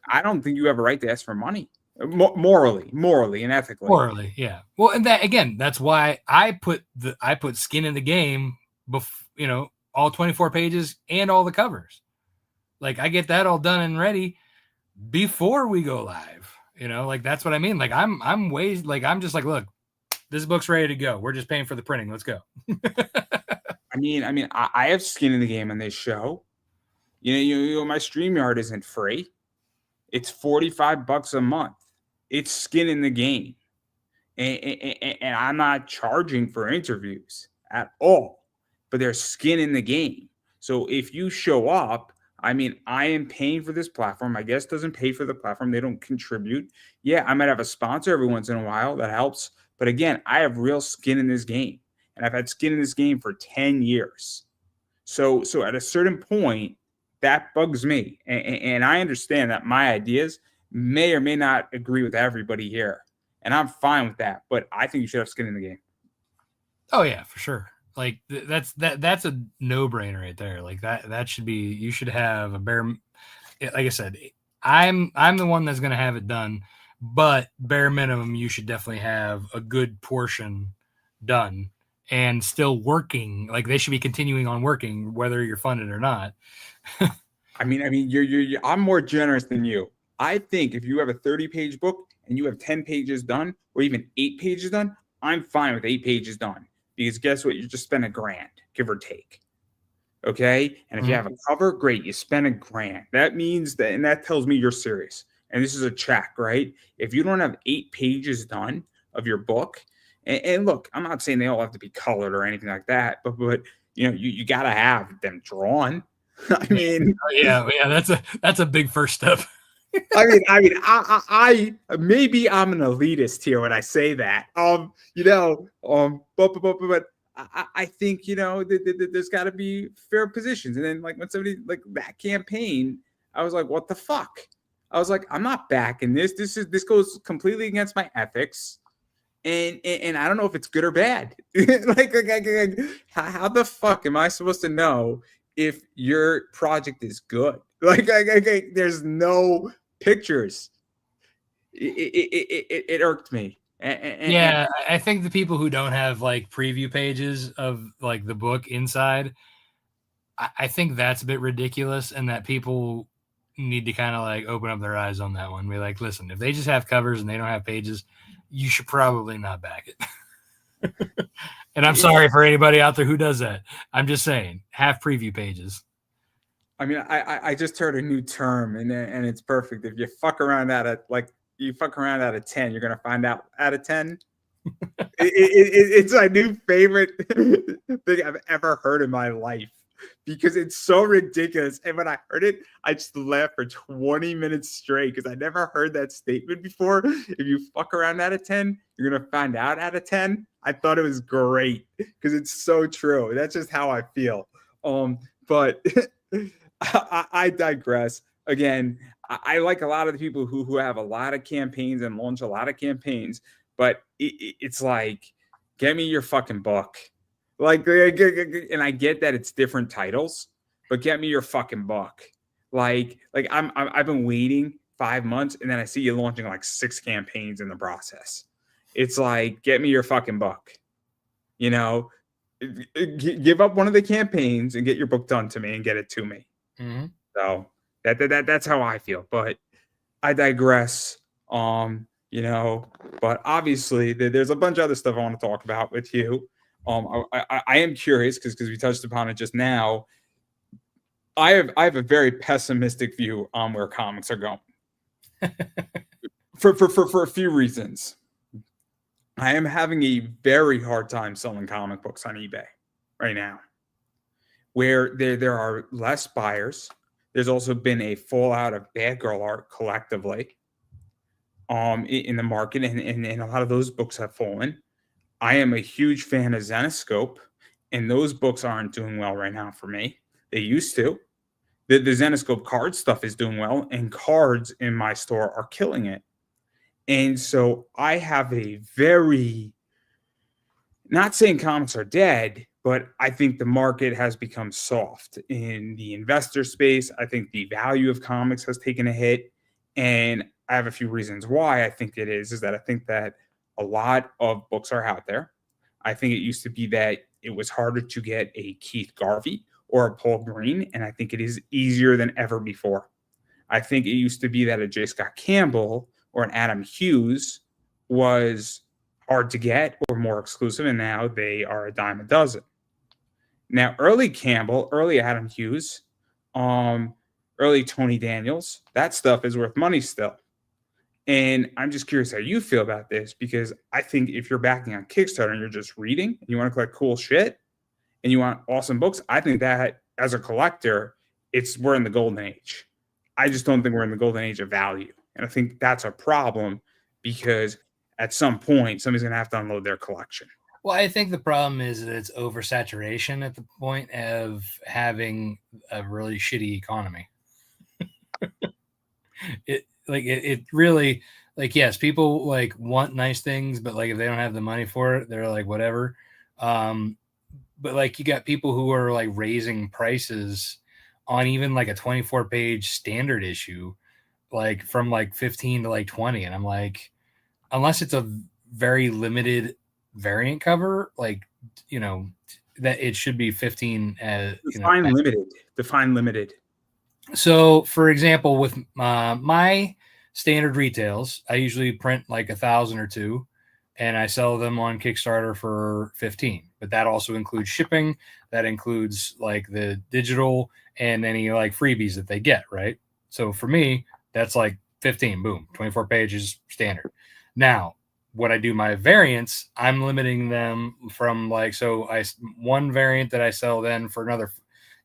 I don't think you have a right to ask for money. Morally and ethically. Morally, yeah. Well, and that, again, that's why I put skin in the game, all 24 pages and all the covers. Like, I get that all done and ready before we go live. Like, that's what I mean. Like, I'm just like, look, this book's ready to go. We're just paying for the printing. Let's go. I mean, I have skin in the game on this show. My StreamYard isn't free. It's $45 a month. It's skin in the game. And I'm not charging for interviews. at all, but there's skin in the game. So if you show up, I mean, I am paying for this platform. My guest doesn't pay for the platform. They don't contribute. Yeah, I might have a sponsor every once in a while. That helps. But again, I have real skin in this game. And I've had skin in this game for 10 years. So at a certain point, that bugs me. And I understand that my ideas may or may not agree with everybody here. And I'm fine with that. But I think you should have skin in the game. Oh yeah, for sure. Like that's a no-brainer right there. Like that should be, you should have a bare, like I said, I'm the one that's going to have it done, but bare minimum, you should definitely have a good portion done and still working. Like they should be continuing on working, whether you're funded or not. I mean, I'm more generous than you. I think if you have a 30-page book and you have 10 pages done, or even 8 pages done, I'm fine with 8 pages done. Because guess what? You just spent $1,000, give or take. Okay. And if you have a cover, great. You spent $1,000. That means that, and that tells me you're serious. And this is a check, right? If you don't have 8 pages done of your book, and look, I'm not saying they all have to be colored or anything like that, but you got to have them drawn. I mean, yeah, that's a big first step. I maybe I'm an elitist here when I say that. But I think there's got to be fair positions. And then like when somebody like that campaign, I was like, what the fuck? I was like, I'm not backing this. This goes completely against my ethics. And I don't know if it's good or bad. like how the fuck am I supposed to know if your project is good? Like there's no pictures. It irked me. Yeah, I think the people who don't have like preview pages of like the book inside, I think that's a bit ridiculous, and that people need to kind of like open up their eyes on that one. Be like, listen, if they just have covers and they don't have pages, you should probably not back it. And I'm sorry for anybody out there who does that. I'm just saying, have preview pages. I mean, I just heard a new term, and it's perfect. If you fuck around out of 10, you're gonna find out out of 10. It's my new favorite thing I've ever heard in my life because it's so ridiculous. And when I heard it, I just laughed for 20 minutes straight because I never heard that statement before. If you fuck around out of 10, you're gonna find out out of 10. I thought it was great because it's so true. That's just how I feel. But I digress. Again, I like a lot of the people who have a lot of campaigns and launch a lot of campaigns, but it's like, get me your fucking book. Like, and I get that it's different titles, but get me your fucking book. Like I've been waiting 5 months, and then I see you launching like 6 campaigns in the process. It's like, get me your fucking book. Give up one of the campaigns and get your book done to me and get it to me. Mm-hmm. So that's how I feel, but I digress. But obviously there's a bunch of other stuff I want to talk about with you. I am curious because we touched upon it just now. I have a very pessimistic view on where comics are going for a few reasons. I am having a very hard time selling comic books on eBay right now, where there are less buyers. There's also been a fallout of bad girl art collectively in the market, and a lot of those books have fallen. I am a huge fan of Zenescope, and those books aren't doing well right now for me. They used to. The Zenescope card stuff is doing well, and cards in my store are killing it. And so I have a very, not saying comics are dead, but I think the market has become soft in the investor space. I think the value of comics has taken a hit. And I have a few reasons why I think it is that I think that a lot of books are out there. I think it used to be that it was harder to get a Keith Garvey or a Paul Green, and I think it is easier than ever before. I think it used to be that a J. Scott Campbell or an Adam Hughes was hard to get or more exclusive, and now they are a dime a dozen. Now, early Campbell, early Adam Hughes, early Tony Daniels, that stuff is worth money still. And I'm just curious how you feel about this, because I think if you're backing on Kickstarter and you're just reading and you want to collect cool shit, and you want awesome books, I think that as a collector, we're in the golden age. I just don't think we're in the golden age of value. And I think that's a problem because at some point somebody's going to have to unload their collection. Well, I think the problem is that it's oversaturation at the point of having a really shitty economy. it really, like, yes, people like want nice things, but like if they don't have the money for it, they're like whatever. But like you got people who are like raising prices on even like a 24-page standard issue, like from like 15 to like 20, and I'm like, unless it's a very limited variant cover, like, you know, that it should be 15 as Define limited. So for example, with my standard retails, I usually print like 1,000 or two, and I sell them on Kickstarter for 15, but that also includes shipping. That includes like the digital and any like freebies that they get, right? So for me, that's like 15, boom, 24 pages standard. Now, when I do my variants, I'm limiting them from like, so one variant that I sell then for another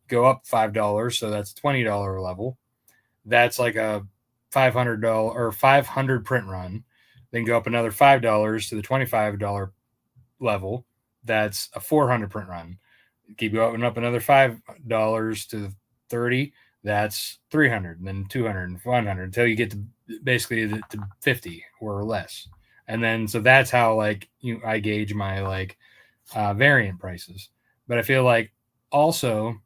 go up $5, so that's $20 level. That's like a $500 or 500 print run. Then go up another $5 to the $25 level. That's a 400 print run. Keep going up another $5 to 30. That's 300, and then 200 and 100 until you get to basically to 50 or less. And then so that's how like I gauge my like variant prices. But I feel like also,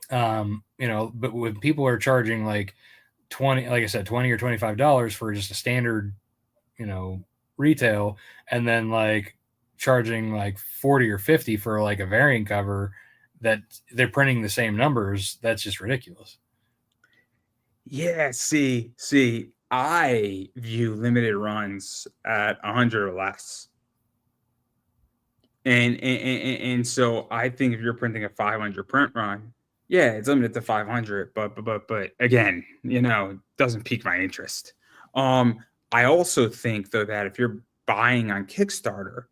but when people are charging like 20, like I said, $20 or $25 for just a standard, retail, and then like charging like 40 or 50 for like a variant cover that they're printing the same numbers, that's just ridiculous. Yeah, see, I view limited runs at 100 or less. And so I think if you're printing a 500 print run, yeah, it's limited to 500, but again, doesn't pique my interest. I also think though that if you're buying on Kickstarter,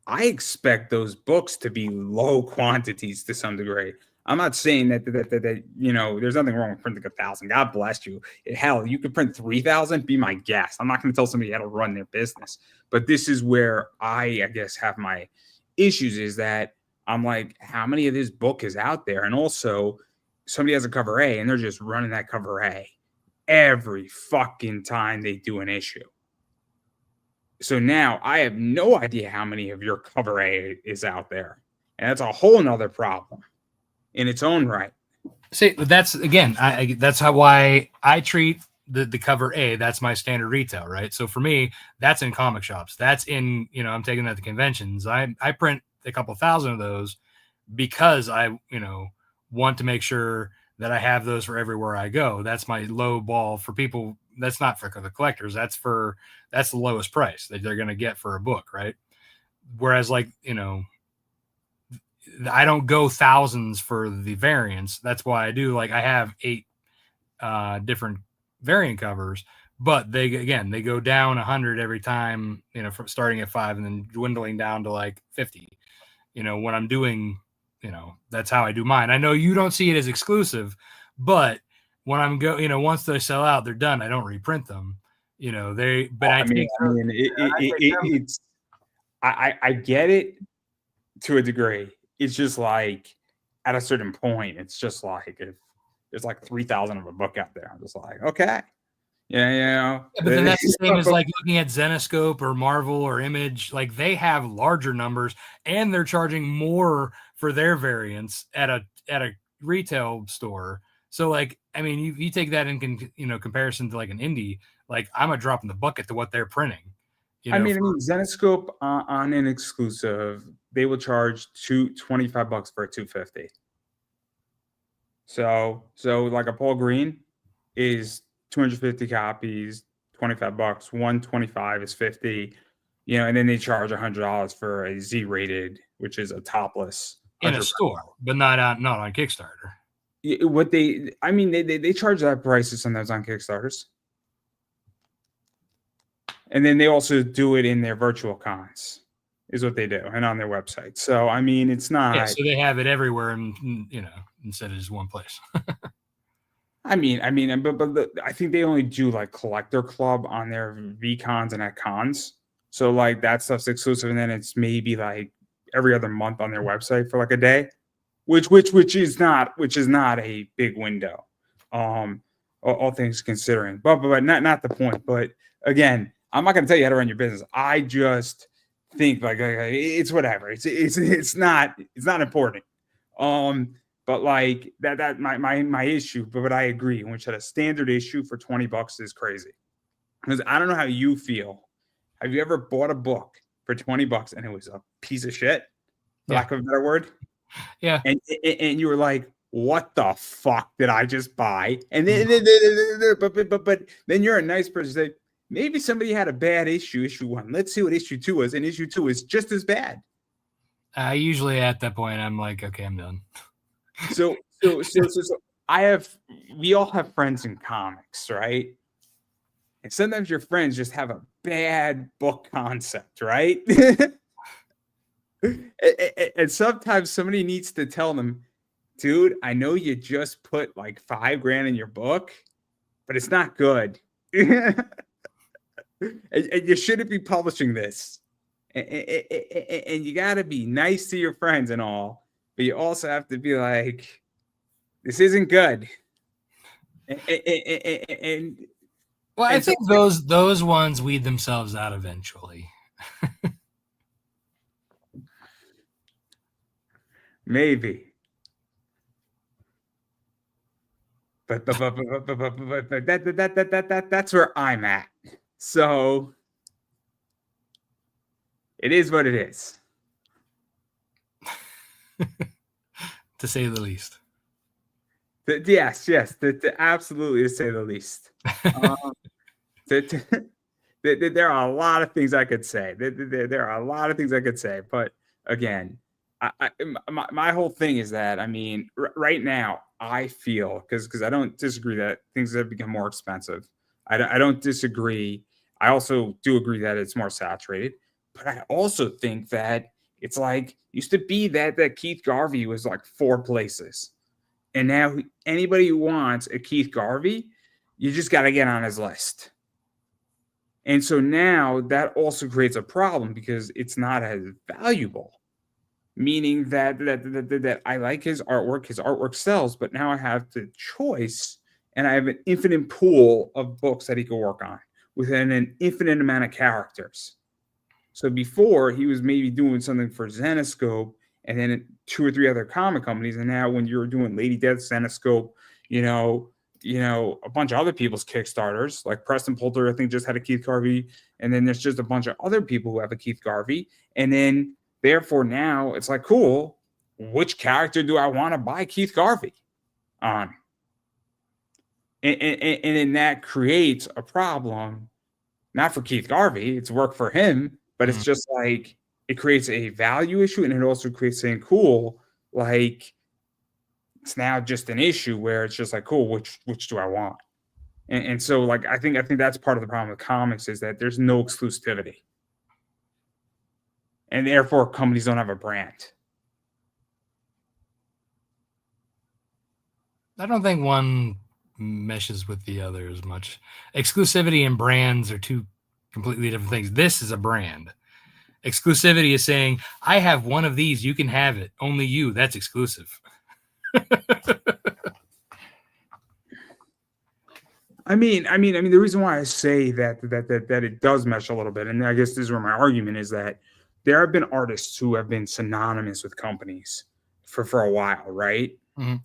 I expect those books to be low quantities to some degree. I'm not saying that there's nothing wrong with printing 1,000. God bless you. Hell, you could print 3,000. Be my guest. I'm not going to tell somebody how to run their business. But this is where I guess have my issues, is that I'm like, how many of this book is out there? And also, somebody has a cover A and they're just running that cover A every fucking time they do an issue. So now I have no idea how many of your cover A is out there. And that's a whole nother problem in its own right. See, that's again, that's why I treat the cover A. That's my standard retail, right? So for me, that's in comic shops. That's in, I'm taking that to conventions. I print a couple thousand of those because I, want to make sure that I have those for everywhere I go. That's my low ball for people. That's not for the collectors. That's the lowest price that they're going to get for a book, right? Whereas like, I don't go thousands for the variants. That's why I do, like, I have 8 different variant covers, but they go down 100 every time, from starting at 5 and then dwindling down to like 50, when I'm doing, that's how I do mine. I know you don't see it as exclusive, but when I'm once they sell out, they're done. I don't reprint them, I get it to a degree. It's just like at a certain point, it's just like if there's like 3,000 of a book out there, I'm just like, okay. Yeah, but then that's the same as like looking at Zenoscope or Marvel or Image. Like they have larger numbers and they're charging more for their variants at a retail store. So like, I mean, you take that in comparison to like an indie, like I'm a drop in the bucket to what they're printing. I mean, Zenoscope on an exclusive, they will charge $25 for a 250. So like a Paul Green is 250 copies, $25. 125 is 50. And then they charge $100 for a Z-rated, which is a topless in a store, but not on Kickstarter. They charge that prices sometimes on Kickstarters. And then they also do it in their virtual cons. is what they do, and on their website. So I mean, it's Yeah, not. so they have it everywhere, and instead of just one place. I mean, but I think they only do like Collector Club on their VCons and at cons. So like that stuff's exclusive, and then it's maybe like every other month on their website for like a day, which is not a big window, all things considering. But not the point. But again, I'm not going to tell you how to run your business. I just think like it's whatever. It's not important. But like that my issue. But I agree. Which at a standard issue for $20 is crazy. Because I don't know how you feel. Have you ever bought a book for $20 and it was a piece of shit, for lack of a better word? Yeah. And you were like, what the fuck did I just buy? And then, but then you're a nice person. Say, maybe somebody had a bad issue 1. Let's see what issue 2 was. And issue 2 is just as bad. Usually at that point, I'm like, okay, I'm done. So we all have friends in comics, right? And sometimes your friends just have a bad book concept, right? And sometimes somebody needs to tell them, dude, I know you just put like $5,000 in your book, but it's not good. And you shouldn't be publishing this. And you got to be nice to your friends and all, but you also have to be like, this isn't good. Well, I think those ones weed themselves out eventually. Maybe. But that's where I'm at. So it is what it is. To say the least. Yes. Absolutely, to say the least. There are a lot of things I could say. There are a lot of things I could say. But again, my whole thing is that, I mean, right now, I feel, because I don't disagree that things have become more expensive. I don't disagree. I also do agree that it's more saturated. But I also think that it's like, used to be that Keith Garvey was like 4 places. And now anybody who wants a Keith Garvey, you just got to get on his list. And so now that also creates a problem because it's not as valuable. Meaning that I like his artwork sells, but now I have the choice and I have an infinite pool of books that he could work on within an infinite amount of characters. So before, he was maybe doing something for Zenescope and then 2 or 3 other comic companies, and now when you're doing Lady Death, Zenescope, a bunch of other people's Kickstarters, like Preston Poulter, I think just had a Keith Garvey, and then there's just a bunch of other people who have a Keith Garvey, and then therefore now it's like, cool, which character do I want to buy Keith Garvey on? And then that creates a problem, not for Keith Garvey, it's work for him, but it's just like, it creates a value issue, and it also creates saying, cool, like, it's now just an issue where it's just like, cool, which do I want? And so, like, I think that's part of the problem with comics is that there's no exclusivity. And therefore, companies don't have a brand. I don't think one meshes with the other as much. Exclusivity and brands are 2 completely different things. This is a brand. Exclusivity is saying, I have one of these, you can have it. Only you. That's exclusive. I mean, the reason why I say that it does mesh a little bit, and I guess this is where my argument is, that there have been artists who have been synonymous with companies for a while, right? Mm-hmm.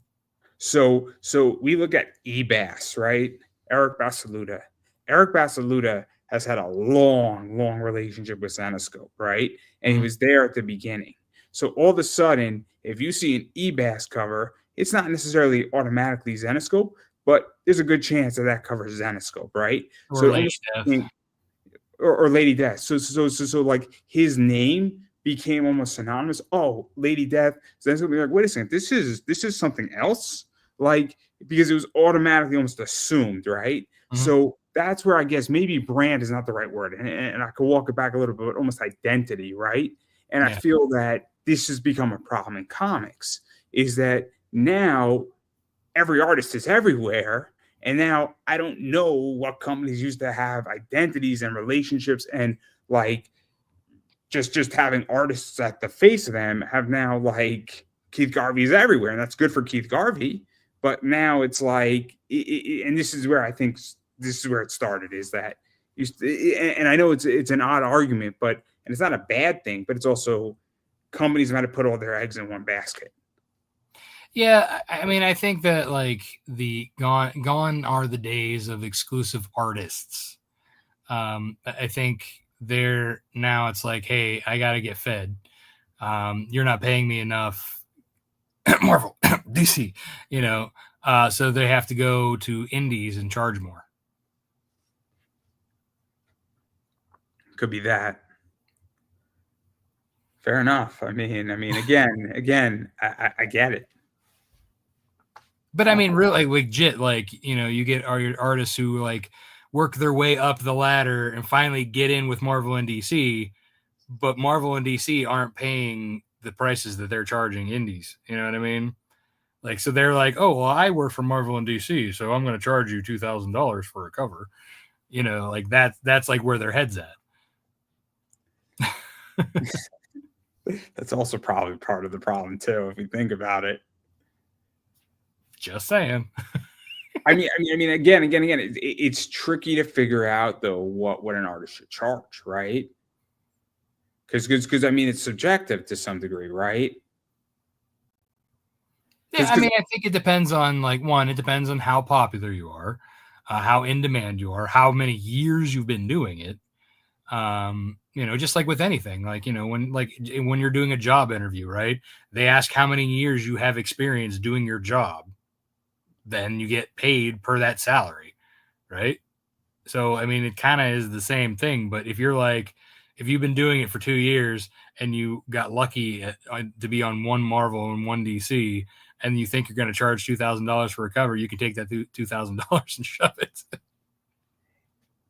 So we look at Ebass, right? Eric Basaluda. Eric Basaluda has had a long relationship with Zenescope, right? And he was there at the beginning. So all of a sudden, if you see an Ebass cover, it's not necessarily automatically Zenescope, but there's a good chance that covers Zenescope, right? Or so Lady Death. Or Lady Death. So like his name became almost synonymous. Oh, Lady Death. Zenescope. Be like, wait a second, this is something else. Like, because it was automatically almost assumed, right? So that's where I guess maybe brand is not the right word, and I could walk it back a little bit, almost identity, right? And I feel that this has become a problem in comics, is that now every artist is everywhere. And now I don't know what companies used to have identities and relationships and like just having artists at the face of them have now like Keith Garvey's everywhere, and that's good for Keith Garvey. But now it's like, and this is where I think this is where it started, is that and I know it's an odd argument, but and it's not a bad thing, but it's also companies have had to put all their eggs in one basket. Yeah, I mean, I think that like the gone are the days of exclusive artists. I think they're now it's like, hey, I got to get fed. You're not paying me enough. Marvel, DC, so they have to go to indies and charge more. Could be that. Fair enough. I mean, again, I get it. But I mean, really legit, like, you get artists who like work their way up the ladder and finally get in with Marvel and DC, but Marvel and DC aren't paying the prices that they're charging indies. You know what I mean? Like, so they're like, oh, well, I work for Marvel and DC, so I'm going to charge you $2,000 for a cover. Like that's like where their head's at. That's also probably part of the problem too, if you think about it. Just saying. I mean, again, it's tricky to figure out though what an artist should charge, right? Because I mean, it's subjective to some degree, right? Yeah, I mean, I think it depends on like one. It depends on how popular you are, how in demand you are, how many years you've been doing it. Just like with anything, like when you're doing a job interview, right? They ask how many years you have experience doing your job. Then you get paid per that salary, right? So, I mean, it kind of is the same thing. But if you've been doing it for 2 years and you got lucky to be on one Marvel and one DC, and you think you're going to charge $2,000 for a cover, you can take that $2,000 and shove it.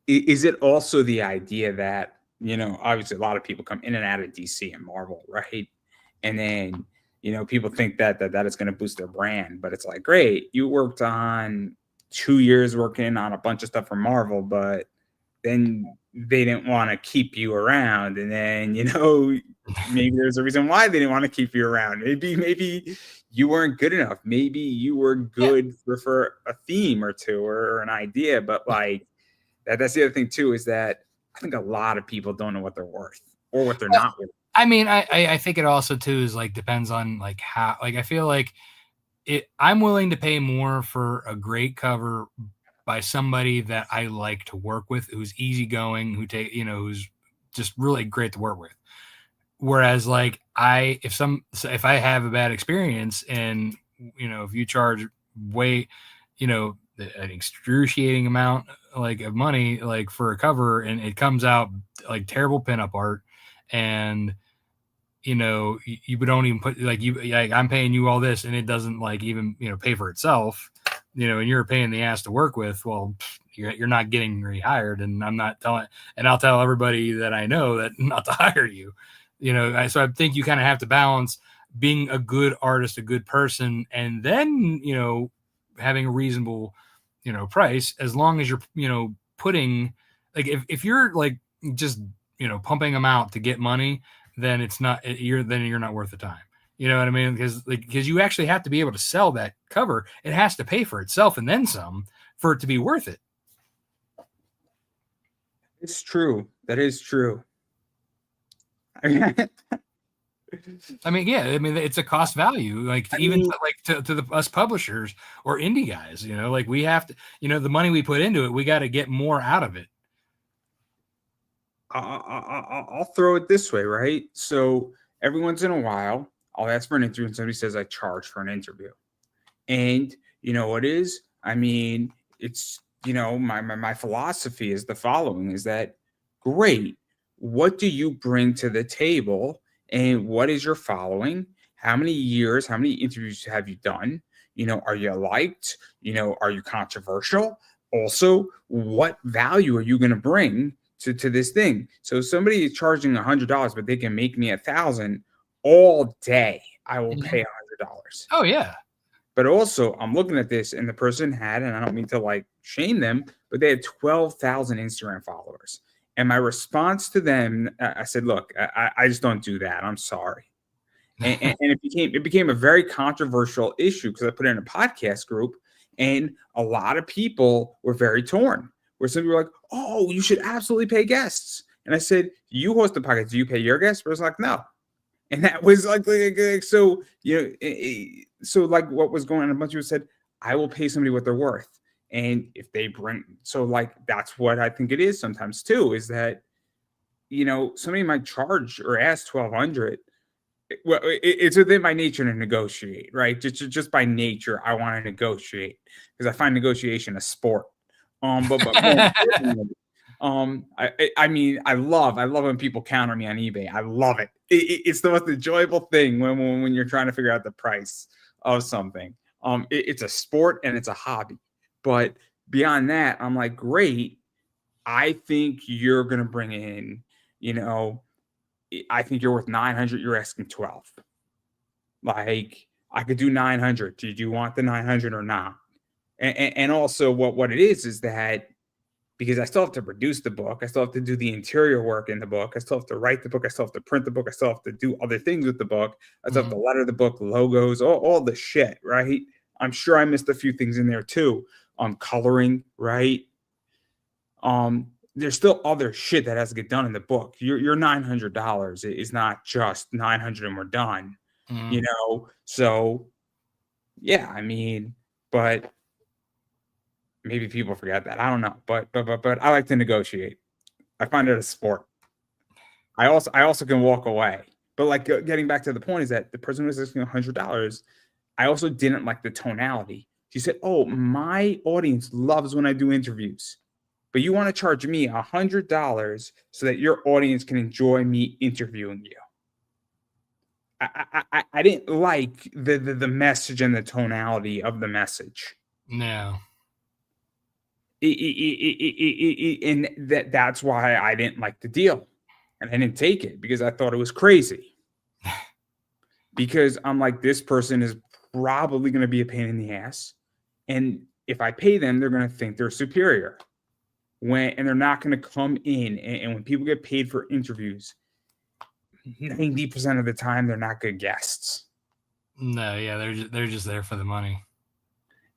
Is it also the idea that, obviously a lot of people come in and out of DC and Marvel, right? And then, people think that is going to boost their brand, but it's like, great, you worked on 2 years working on a bunch of stuff for Marvel, but then they didn't want to keep you around. And then, maybe there's a reason why they didn't want to keep you around. Maybe you weren't good enough. Maybe you were good for a theme or two or an idea, but like that's the other thing too, is that I think a lot of people don't know what they're worth or what they're not worth. I mean, I think it also too is like depends on like how, like I feel like I'm willing to pay more for a great cover by somebody that I like to work with, who's easygoing, who's just really great to work with. Whereas like if I have a bad experience and if you charge way, an excruciating amount like of money like for a cover and it comes out like terrible pinup art and you don't even put like I'm paying you all this and it doesn't like even pay for itself, and you're a pain in the ass to work with. Well, you're not getting rehired, and I'll tell everybody that I know that not to hire you. So I think you kind of have to balance being a good artist, a good person, and then having a reasonable price, as long as you're putting like if you're like just pumping them out to get money, then you're not worth the time. You know what I mean? Because you actually have to be able to sell that cover. It has to pay for itself and then some for it to be worth it. It's true. That is true. I mean, yeah. I mean, it's a cost value. Like to us publishers or indie guys. Like we have to. The money we put into it, we got to get more out of it. I'll throw it this way, right? So every once in a while, I'll ask for an interview, and somebody says I charge for an interview, and what is? I mean, it's my philosophy is the following: is that great? What do you bring to the table, and what is your following? How many years? How many interviews have you done? Are you liked? Are you controversial? Also, what value are you going to bring to this thing. So somebody is charging $100, but they can make me 1,000 all day. I will pay $100. Oh yeah. But also, I'm looking at this, and the person had, and I don't mean to like shame them, but they had 12,000 Instagram followers. And my response to them, I said, "Look, I just don't do that. I'm sorry." And it became a very controversial issue because I put it in a podcast group, and a lot of people were very torn. Where some people were like, "Oh, you should absolutely pay guests," and I said, "You host the podcast. Do you pay your guests?" But it's like, "No." And that was like so, so like what was going on, a bunch of people said, I will pay somebody what they're worth. And if they bring, so like, that's what I think it is sometimes too, is that, somebody might charge or ask 1,200. Well, it's within my nature to negotiate, right? Just by nature, I want to negotiate because I find negotiation a sport. But more importantly, I mean, I love when people counter me on eBay. I love it. It's the most enjoyable thing when you're trying to figure out the price of something. It's a sport and it's a hobby. But beyond that, I'm like, great. I think you're gonna bring in, I think you're worth 900. You're asking 12. Like, I could do 900. Do you want the 900 or not? And also, what it is that, because I still have to produce the book. I still have to do the interior work in the book. I still have to write the book. I still have to print the book. I still have to do other things with the book. I still have to letter the book, logos, all the shit, right? I'm sure I missed a few things in there too. Coloring, right? There's still other shit that has to get done in the book. Your $900 is not just 900 and we're done, So, yeah, I mean, but maybe people forget that. I don't know, but I like to negotiate. I find it a sport. I also can walk away. But like getting back to the point is that the person who was asking $100, I also didn't like the tonality. She said, "Oh, my audience loves when I do interviews, but you want to charge me $100 so that your audience can enjoy me interviewing you." I didn't like the message and the tonality of the message. No. And that's why I didn't like the deal, and I didn't take it because I thought it was crazy. Because I'm like, this person is probably going to be a pain in the ass, and if I pay them, they're going to think they're superior. And they're not going to come in, and when people get paid for interviews, 90% of the time they're not good guests. No, yeah, they're just there for the money,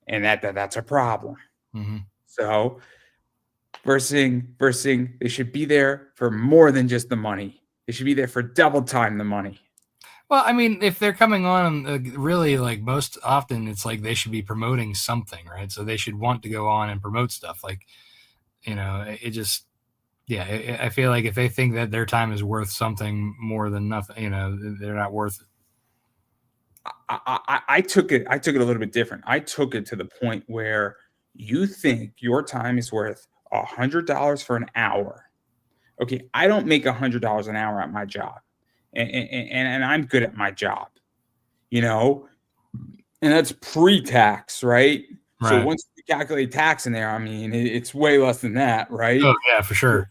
and that's a problem. Mm-hmm. So versus they should be there for more than just the money. They should be there for double time the money. Well, I mean, if they're coming on, really, like most often, it's like they should be promoting something, right? So they should want to go on and promote stuff. Like, it just, yeah, I feel like if they think that their time is worth something more than nothing, they're not worth it. I took it a little bit different. I took it to the point where you think your time is worth $100 for an hour. Okay, I don't make $100 an hour at my job, and I'm good at my job, and that's pre-tax, right? So once you calculate tax in there, I mean, it's way less than that, right? Oh yeah, for sure.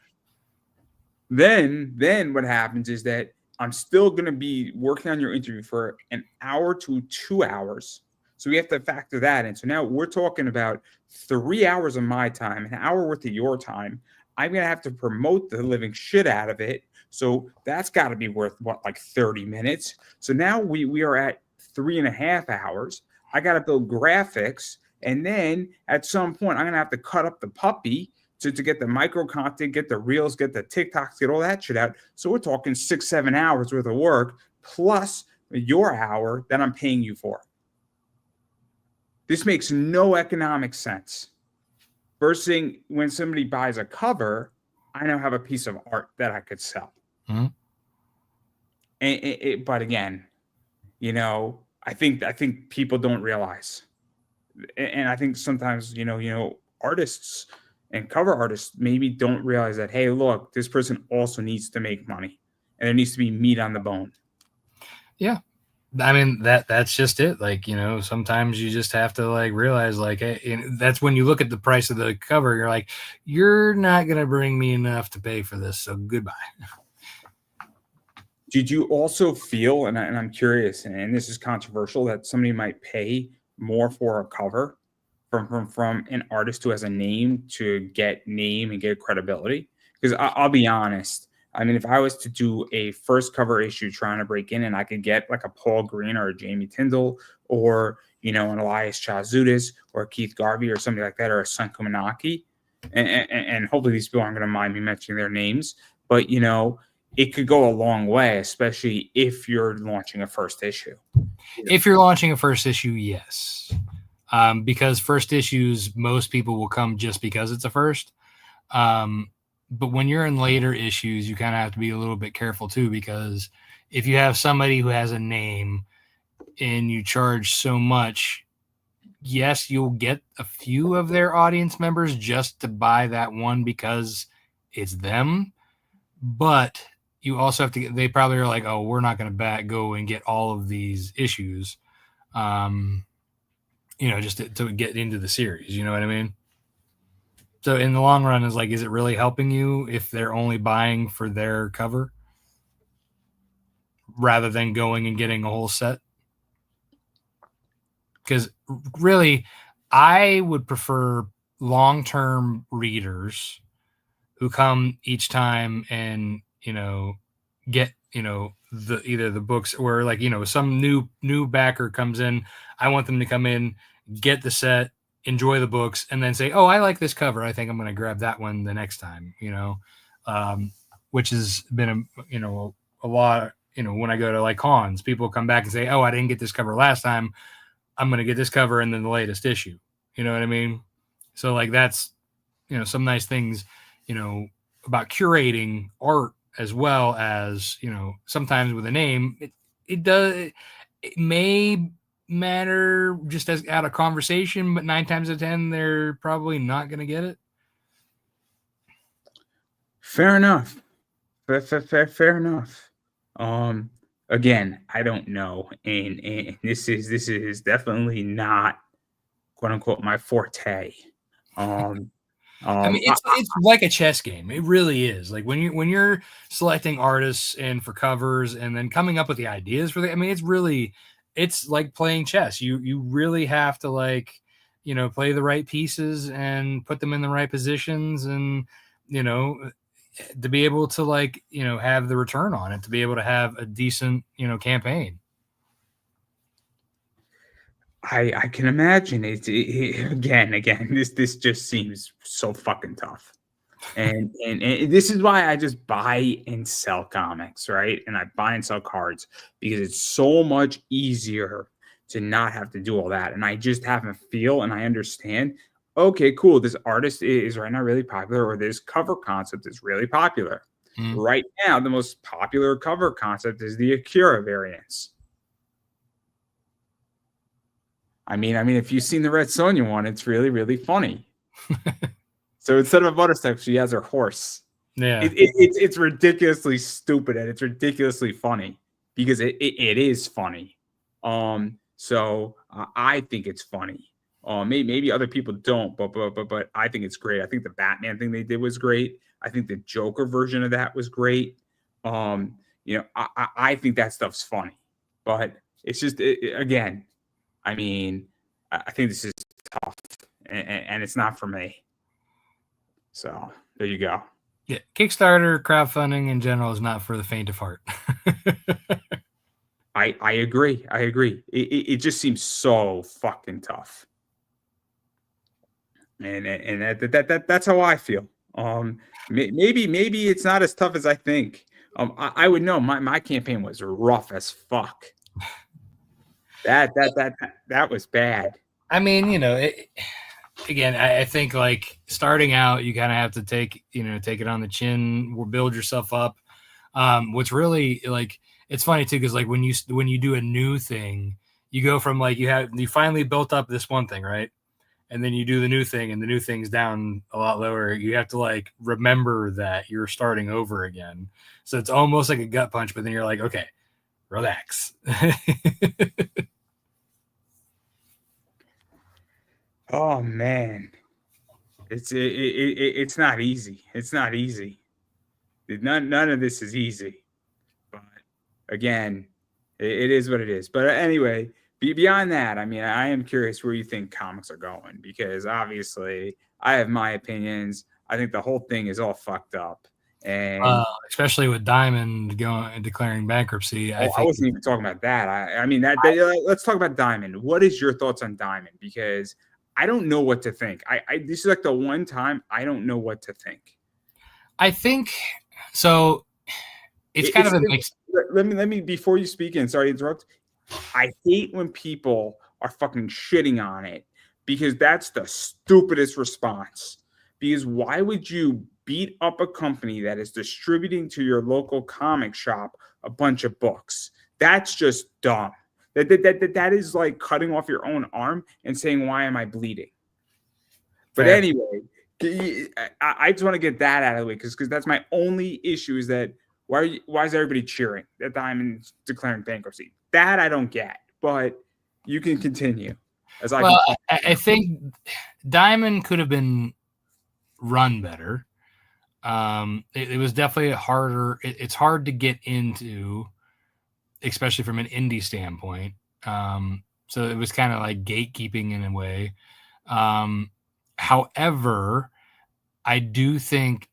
Then what happens is that I'm still going to be working on your interview for an hour to 2 hours. So we have to factor that in. So now we're talking about 3 hours of my time, an hour worth of your time. I'm going to have to promote the living shit out of it. So that's got to be worth like 30 minutes. So now we are at 3.5 hours. I got to build graphics. And then at some point, I'm going to have to cut up the puppy to get the micro content, get the reels, get the TikToks, get all that shit out. So we're talking 6-7 hours worth of work plus your hour that I'm paying you for. This makes no economic sense. Versus when somebody buys a cover, I now have a piece of art that I could sell. Mm-hmm. But again, I think people don't realize, and I think sometimes artists and cover artists maybe don't realize that, hey, look, this person also needs to make money, and there needs to be meat on the bone. Yeah. I mean, that's just it. Like, sometimes you just have to like realize like, hey, that's when you look at the price of the cover, you're like, you're not going to bring me enough to pay for this. So goodbye. Did you also feel, and I'm curious, and this is controversial, that somebody might pay more for a cover from an artist who has a name to get name and get credibility? Because I'll be honest, I mean, if I was to do a first cover issue trying to break in, and I could get like a Paul Green or a Jamie Tyndall or an Elias Chazudis or a Keith Garvey or somebody like that, or a Sun Kumanaki, and hopefully these people aren't going to mind me mentioning their names, but it could go a long way, especially if you're launching a first issue. If you're launching a first issue, yes. Because first issues, most people will come just because it's a first. But when you're in later issues, you kind of have to be a little bit careful too, because if you have somebody who has a name and you charge so much, yes, you'll get a few of their audience members just to buy that one because it's them. But you also have to, they probably are like, oh, we're not going to go and get all of these issues, just to get into the series. You know what I mean? So in the long run, is it really helping you if they're only buying for their cover rather than going and getting a whole set? Because really, I would prefer long-term readers who come each time and get either the books or some new backer comes in. I want them to come in, get the set, enjoy the books, and then say, oh, I like this cover, I think I'm going to grab that one the next time, which has been a lot. When I go to like cons, people come back and say, oh, I didn't get this cover last time, I'm going to get this cover and then the latest issue. You know what I mean? So like that's some nice things about curating art, as well as sometimes with a name, it may matter just as out of conversation, but 9 times out of 10 they're probably not going to get it. Fair enough. Fair enough. Again, I don't know, and this is definitely not quote unquote my forte. I mean, it's like a chess game. It really is. Like when you're selecting artists and for covers and then coming up with the ideas for the. I mean, it's like playing chess. You really have to play the right pieces and put them in the right positions, and to be able to have the return on it, to be able to have a decent campaign. I can imagine it again. This just seems so fucking tough, and this is why I just buy and sell comics, right? And I buy and sell cards because it's so much easier to not have to do all that. And I just have a feel, and I understand. Okay, cool. This artist is right now really popular, or this cover concept is really popular. Right now, the most popular cover concept is the Akira variants. I mean, if you've seen the Red Sonja one, it's really, really funny. So instead of a motorcycle, she has her horse. Yeah, it's ridiculously stupid, and it's ridiculously funny because it is funny. So I think it's funny. Maybe other people don't, but I think it's great. I think the Batman thing they did was great. I think the Joker version of that was great. I think that stuff's funny, but it's just again. I mean, I think this is tough, and it's not for me. So there you go. Yeah, Kickstarter crowdfunding in general is not for the faint of heart. I agree. It just seems so fucking tough, and that's how I feel. Maybe it's not as tough as I think. I would know my campaign was rough as fuck. That was bad. I mean, again, I think starting out, you kind of have to take it on the chin, or build yourself up. What's really it's funny too, because when you do a new thing, you go from you finally built up this one thing, right? And then you do the new thing, and the new thing's down a lot lower. You have to remember that you're starting over again. So it's almost like a gut punch, but then you're like, okay, relax. Oh man, it's not easy. It's not easy. None of this is easy. But again, it is what it is. But anyway, beyond that, I mean, I am curious where you think comics are going because obviously I have my opinions. I think the whole thing is all fucked up. And Especially with Diamond going and declaring bankruptcy, I I think wasn't even talking about that. I mean let's talk about Diamond. What is your thoughts on Diamond? Because I don't know what to think. This is like the one time I don't know what to think. I think so. It's kind of a mixed. Let me before you speak in. Sorry to interrupt. I hate when people are fucking shitting on it because that's the stupidest response. Because why would you beat up a company that is distributing to your local comic shop a bunch of books? That's just dumb. That is like cutting off your own arm and saying, why am I bleeding? But Fair. anyway, I just want to get that out of the way because that's my only issue is that why is everybody cheering that Diamond's declaring bankruptcy? That I don't get, but you can continue. I think Diamond could have been run better. It was definitely harder. It's hard to get into, especially from an indie standpoint. So it was kind of like gatekeeping in a way. However, I do think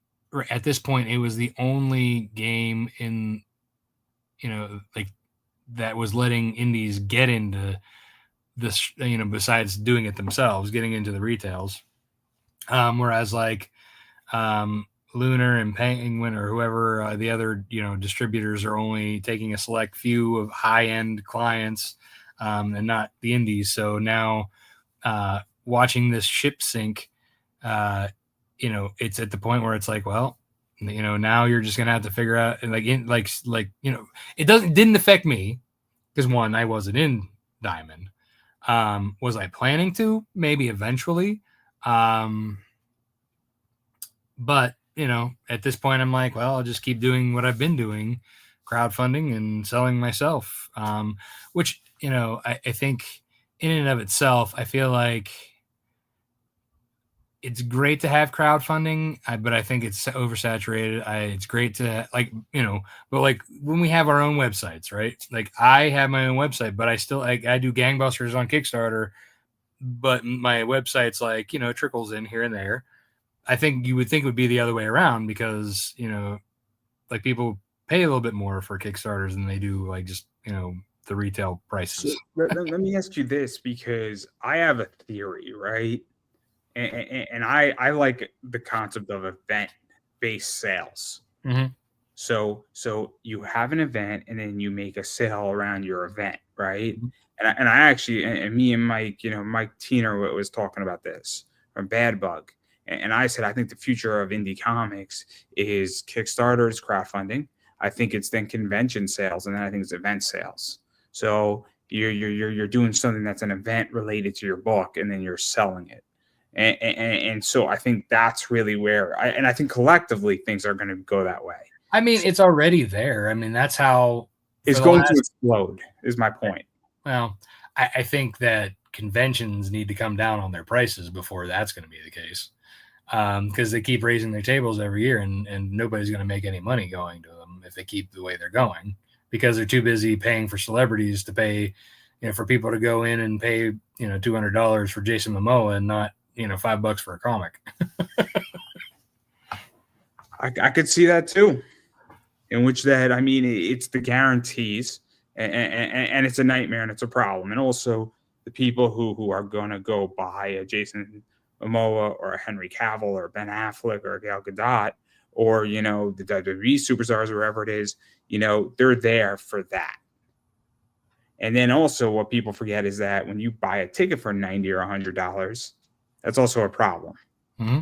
at this point it was the only game in, like that was letting indies get into this, besides doing it themselves, getting into the retails. Whereas like Lunar and Penguin or whoever the other distributors are only taking a select few of high-end clients and not the indies. So now watching this ship sink, it's at the point where it's like, well, now you're just gonna have to figure out and it didn't affect me because one, I wasn't in Diamond. Was I planning to? Maybe eventually. But at this point, I'm like, well, I'll just keep doing what I've been doing, crowdfunding and selling myself. Which I think in and of itself, I feel like it's great to have crowdfunding, but I think it's oversaturated. It's great to but like when we have our own websites, right? Like I have my own website, but I still I do gangbusters on Kickstarter, but my website's like, trickles in here and there. I think you would think it would be the other way around because, like people pay a little bit more for Kickstarters than they do like just, the retail prices. So let me ask you this because I have a theory, right? And I like the concept of event-based sales. Mm-hmm. So you have an event and then you make a sale around your event, right? Mm-hmm. And I actually, and me and Mike, Mike Tiener was talking about this from Bad Bug. And I said, I think the future of indie comics is Kickstarters, crowdfunding. I think it's then convention sales, and then I think it's event sales. So you're doing something that's an event related to your book, and then you're selling it. And so I think that's really where I think collectively things are going to go that way. I mean, it's already there. I mean, that's how it's going to explode is my point. Well, I think that conventions need to come down on their prices before that's going to be the case. Because they keep raising their tables every year and nobody's going to make any money going to them if they keep the way they're going because they're too busy paying for celebrities to pay, for people to go in and pay, $200 for Jason Momoa and not, $5 for a comic. I could see that too. In which I mean, it's the guarantees and it's a nightmare and it's a problem. And also the people who are going to go buy a Jason Momoa or a Henry Cavill or Ben Affleck or Gal Gadot or, the WWE superstars or wherever it is, they're there for that. And then also what people forget is that when you buy a ticket for $90 or $100, that's also a problem. Mm-hmm.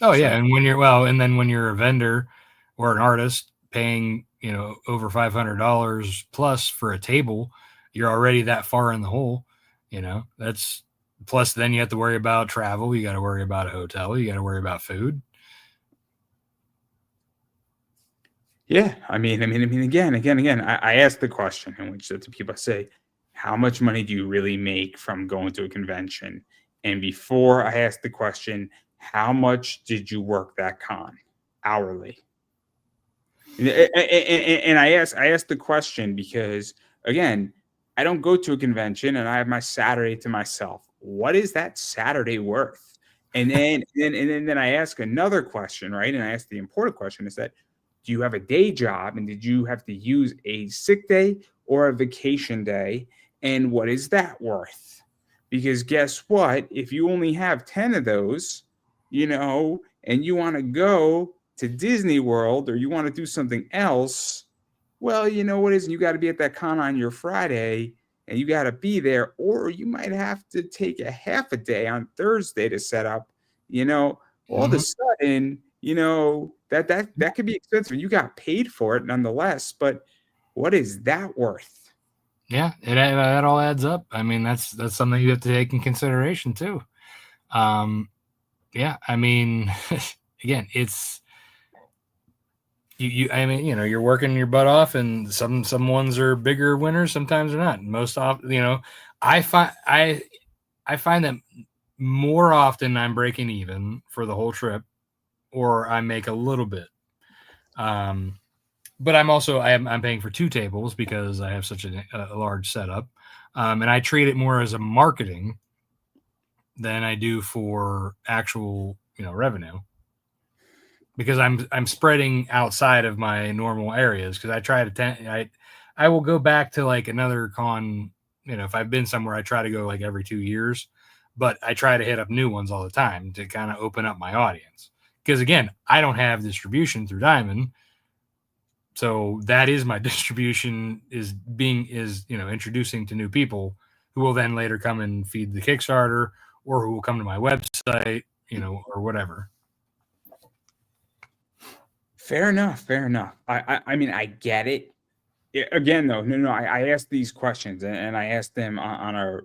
Oh, yeah. And when you're a vendor or an artist paying, over $500 plus for a table, you're already that far in the hole, that's plus then you have to worry about travel. You got to worry about a hotel. You got to worry about food. Yeah, again. I asked the question in which the people say, "How much money do you really make from going to a convention?" And before I asked the question, "How much did you work that con hourly?" And I asked the question because again, I don't go to a convention and I have my Saturday to myself. What is that Saturday worth? And then I ask another question, right? And I ask the important question is that do you have a day job and did you have to use a sick day or a vacation day? And what is that worth? Because guess what? If you only have 10 of those, and you want to go to Disney World or you want to do something else, well, you know what is you got to be at that con on your Friday and you got to be there, or you might have to take a half a day on Thursday to set up, all of a Mhm. sudden, that could be expensive. You got paid for it nonetheless, but what is that worth? Yeah, that all adds up. I mean, that's something you have to take in consideration too. Yeah, I mean, again, it's I mean, you're working your butt off, and some ones are bigger winners, sometimes they're not. Most often, I find that more often I'm breaking even for the whole trip, or I make a little bit. But I'm paying for two tables because I have such a large setup, and I treat it more as a marketing than I do for actual revenue, because I'm spreading outside of my normal areas, because I try to I will go back to like another con. If I've been somewhere, I try to go like every 2 years, but I try to hit up new ones all the time to kind of open up my audience, because again, I don't have distribution through Diamond. So that is my distribution, is introducing to new people who will then later come and feed the Kickstarter, or who will come to my website, or whatever. Fair enough. Fair enough. I mean, I get it. Again, though, no. I asked these questions and I asked them on a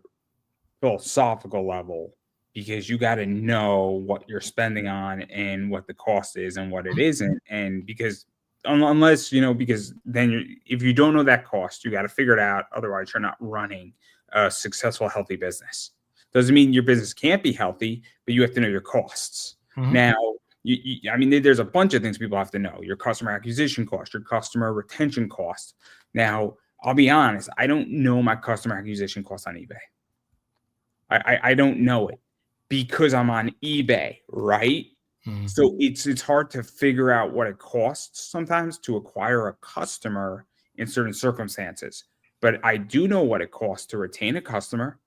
philosophical level because you got to know what you're spending on and what the cost is and what it isn't. And because unless, because then if you don't know that cost, you got to figure it out. Otherwise, you're not running a successful, healthy business. Doesn't mean your business can't be healthy, but you have to know your costs. Mm-hmm. Now, I mean, there's a bunch of things people have to know: your customer acquisition cost, your customer retention cost. Now, I'll be honest, I don't know my customer acquisition cost on eBay. I don't know it because I'm on eBay, right? Mm-hmm. So it's hard to figure out what it costs sometimes to acquire a customer in certain circumstances. But I do know what it costs to retain a customer.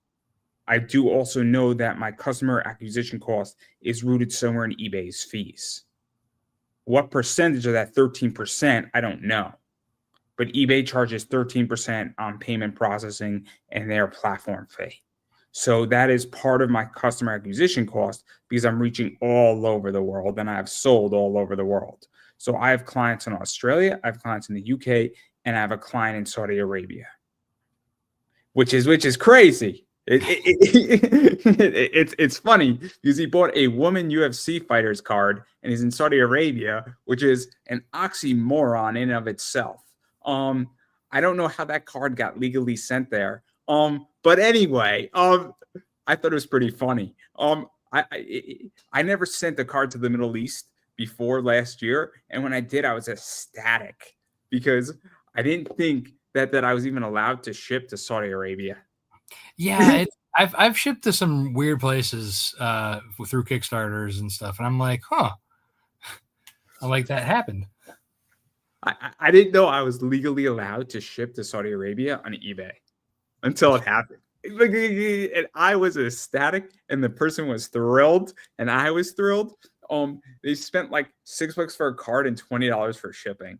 I do also know that my customer acquisition cost is rooted somewhere in eBay's fees. What percentage of that 13%, I don't know. But eBay charges 13% on payment processing and their platform fee. So that is part of my customer acquisition cost because I'm reaching all over the world and I've sold all over the world. So I have clients in Australia, I have clients in the UK, and I have a client in Saudi Arabia, which is crazy. It's funny because he bought a woman UFC fighters card and he's in Saudi Arabia, which is an oxymoron in and of itself. I don't know how that card got legally sent there. But anyway, I thought it was pretty funny. I never sent a card to the Middle East before last year, and when I did, I was ecstatic because I didn't think that I was even allowed to ship to Saudi Arabia. Yeah, I've shipped to some weird places through Kickstarters and stuff, and I'm like, huh, I like that happened. I didn't know I was legally allowed to ship to Saudi Arabia on eBay until it happened. And I was ecstatic, and the person was thrilled, and I was thrilled. They spent like $6 for a card and $20 for shipping.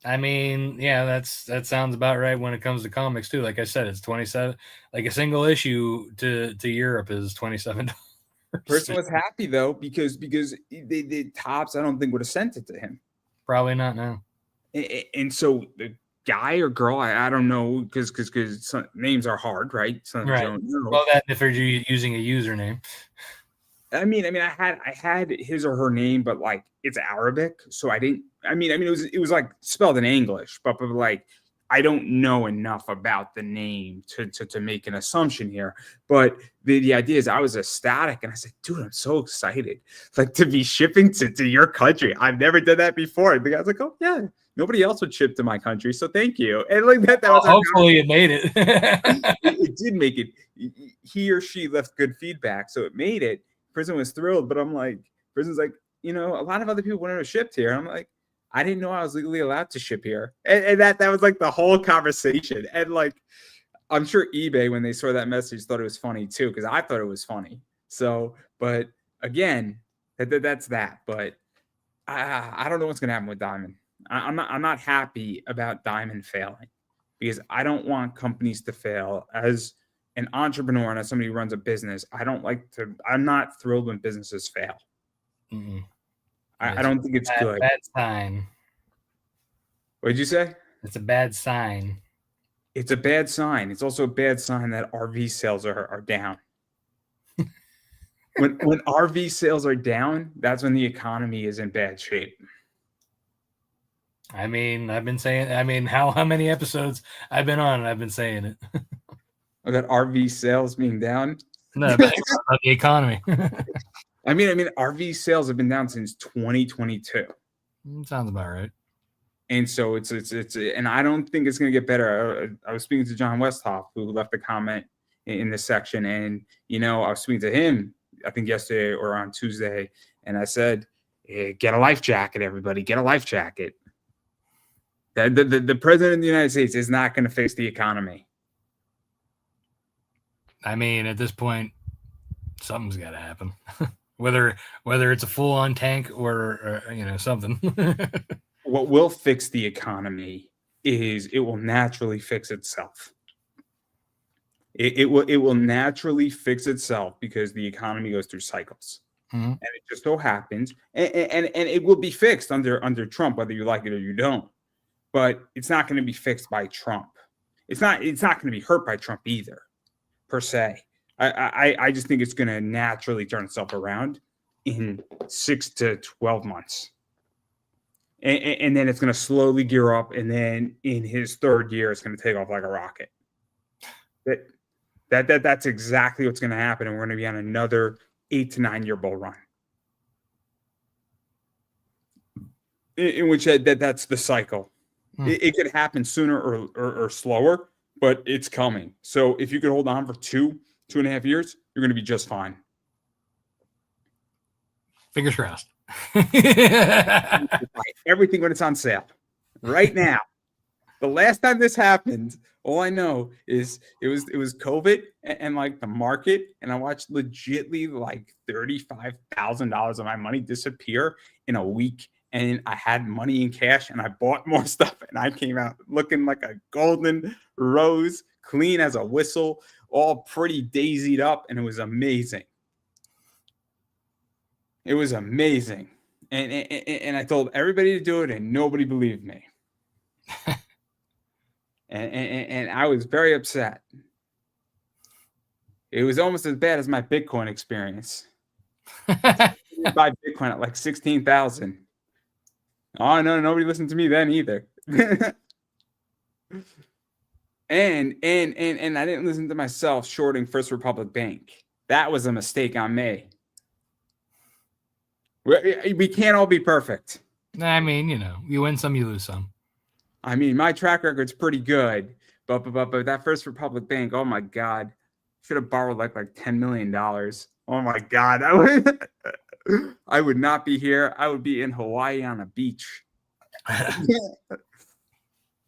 I mean, yeah, that sounds about right when it comes to comics too. Like I said, it's 27. Like a single issue to Europe is $27. Person was happy though because the Tops I don't think would have sent it to him. Probably not now. And so the guy or girl, I don't know because names are hard, right? Sometimes you don't know. Well, that if they're using a username. I mean, I had his or her name, but like it's Arabic, so I mean, it was like spelled in English, but like I don't know enough about the name to make an assumption here. But the idea is I was ecstatic and I said, dude, I'm so excited. Like to be shipping to your country. I've never done that before. And the guy's like, oh yeah, nobody else would ship to my country. So thank you. And like that was hopefully it made it. It did make it. He or she left good feedback. So it made it. Prison was thrilled, but I'm like, Prison's like, a lot of other people wouldn't have shipped here. And I'm like, I didn't know I was legally allowed to ship here. And that was like the whole conversation. And like, I'm sure eBay, when they saw that message, thought it was funny too, because I thought it was funny. So, but again, that's that. But I don't know what's going to happen with Diamond. I'm not happy about Diamond failing because I don't want companies to fail. As an entrepreneur and as somebody who runs a business, I'm not thrilled when businesses fail. Mm-hmm. I don't think it's good. Bad sign. What did you say? It's a bad sign. It's a bad sign. It's also a bad sign that RV sales are down. when RV sales are down, that's when the economy is in bad shape. I mean, I've been saying. I mean, how many episodes I've been on, and I've been saying it. About RV sales being down. No, about the economy. I mean, RV sales have been down since 2022. Sounds about right. And so it's and I don't think it's going to get better. I was speaking to John Westhoff, who left a comment in this section, and I was speaking to him, I think yesterday or on Tuesday, and I said, hey, get a life jacket, everybody, get a life jacket. The president of the United States is not going to fix the economy. I mean, at this point, something's got to happen. whether it's a full-on tank or something. What will fix the economy is it will naturally fix itself. It will naturally fix itself because the economy goes through cycles. Mm-hmm. And it just so happens, and it will be fixed under Trump, whether you like it or you don't. But it's not going to be fixed by Trump. It's not going to be hurt by Trump either, per se. I just think it's going to naturally turn itself around in 6 to 12 months. And then it's going to slowly gear up. And then in his third year, it's going to take off like a rocket. That's exactly what's going to happen. And we're going to be on another 8 to 9 year bull run. In which that's the cycle. It could happen sooner or slower, but it's coming. So if you could hold on for 2.5 years, you're going to be just fine. Fingers crossed. Everything when it's on sale right now. The last time this happened, all I know is it was COVID and like the market, and I watched legitly like $35,000 of my money disappear in a week. And I had money in cash and I bought more stuff and I came out looking like a golden rose, clean as a whistle, all pretty daisied up. And it was amazing. It was amazing. And I told everybody to do it and nobody believed me. and I was very upset. It was almost as bad as my Bitcoin experience. I buy Bitcoin at like 16,000. Oh no, nobody listened to me then either. and I didn't listen to myself shorting First Republic Bank. That was a mistake on me. We can't all be perfect. I mean, you win some, you lose some. I mean, my track record's pretty good, but that First Republic Bank, oh my God, should have borrowed like $10 million. Oh my God, I would not be here. I would be in Hawaii on a beach.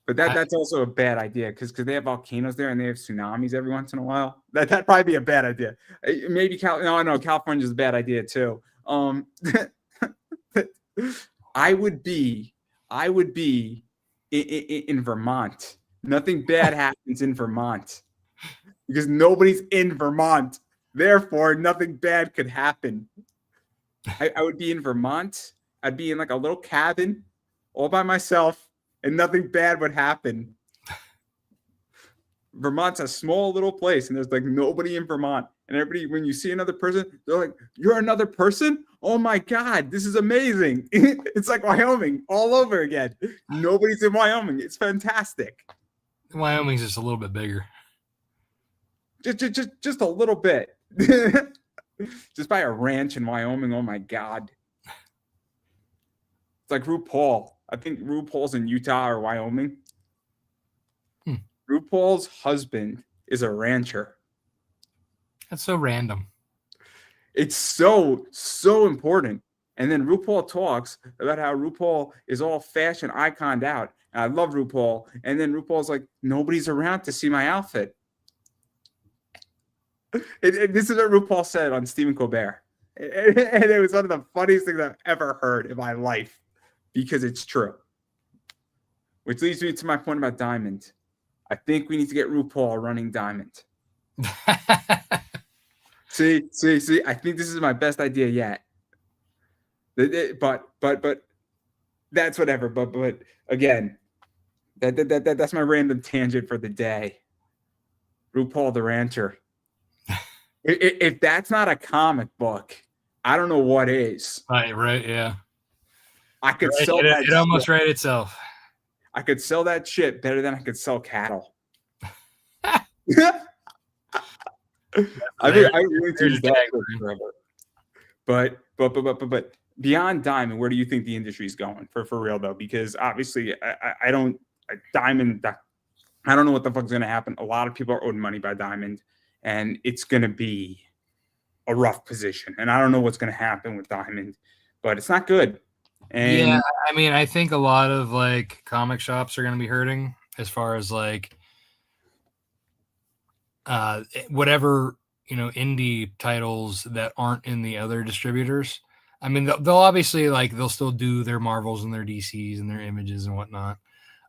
But that's also a bad idea because they have volcanoes there and they have tsunamis every once in a while. That'd probably be a bad idea. Maybe California's a bad idea too. I would be in Vermont. Nothing bad happens in Vermont because nobody's in Vermont. Therefore, nothing bad could happen. I would be in Vermont. I'd be in like a little cabin all by myself and nothing bad would happen. Vermont's a small little place and there's like nobody in Vermont And everybody, when you see another person, they're like, "You're another person? Oh my God, this is amazing." It's like Wyoming all over again. Nobody's in Wyoming. It's fantastic. Wyoming's just a little bit bigger. Just a little bit. Just by a ranch in Wyoming. Oh my God. It's like RuPaul. I think RuPaul's in Utah or Wyoming. RuPaul's husband is a rancher. That's so random. It's so important. And then RuPaul talks about how RuPaul is all fashion iconed out. And I love RuPaul. And then RuPaul's like, nobody's around to see my outfit. This is what RuPaul said on Stephen Colbert. And it was one of the funniest things I've ever heard in my life because it's true. Which leads me to my point about Diamond. I think we need to get RuPaul running Diamond. See. I think this is my best idea yet. But that's whatever. But again, that's my random tangent for the day. RuPaul the Rancher. If that's not a comic book, I don't know what is. Right, yeah. I could sell that. It almost read itself. I could sell that shit better than I could sell cattle. I really choose that forever. But beyond Diamond, where do you think the industry is going for real though? Because obviously, I don't Diamond. I don't know what the fuck's going to happen. A lot of people are owed money by Diamond, and it's going to be a rough position. And I don't know what's going to happen with Diamond, but it's not good. And yeah, I mean, I think a lot of like comic shops are going to be hurting as far as like whatever, indie titles that aren't in the other distributors. I mean, they'll obviously like they'll still do their Marvels and their DCs and their Images and whatnot.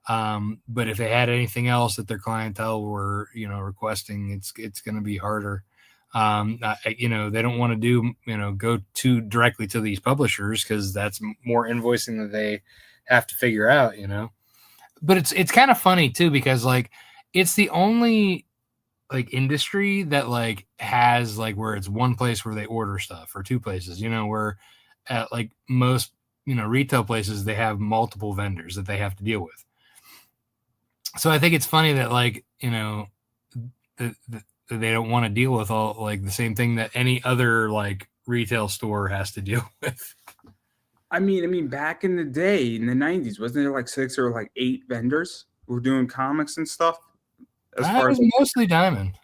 But if they had anything else that their clientele were, requesting, it's going to be harder. They don't want to do, go too directly to these publishers because that's more invoicing that they have to figure out, But it's kind of funny too because like it's the only like industry that like has like where it's one place where they order stuff or two places, where at like most retail places they have multiple vendors that they have to deal with. So I think it's funny that like they don't want to deal with all like the same thing that any other like retail store has to deal with. I mean, back in the day in the 90s, wasn't there like 6 or like 8 vendors who were doing comics and stuff? As far as mostly Diamond.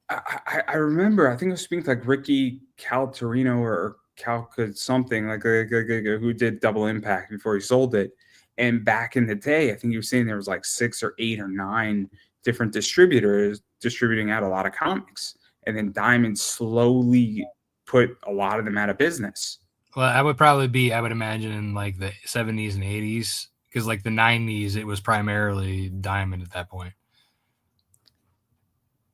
I remember, I think I was speaking to like Ricky Caltorino or Calca something like who did Double Impact before he sold it. And back in the day, I think he was saying there was like 6 or 8 or 9 different distributors distributing out a lot of comics. And then Diamond slowly put a lot of them out of business. Well, I would imagine in like the 70s and 80s, because like the 90s, it was primarily Diamond at that point.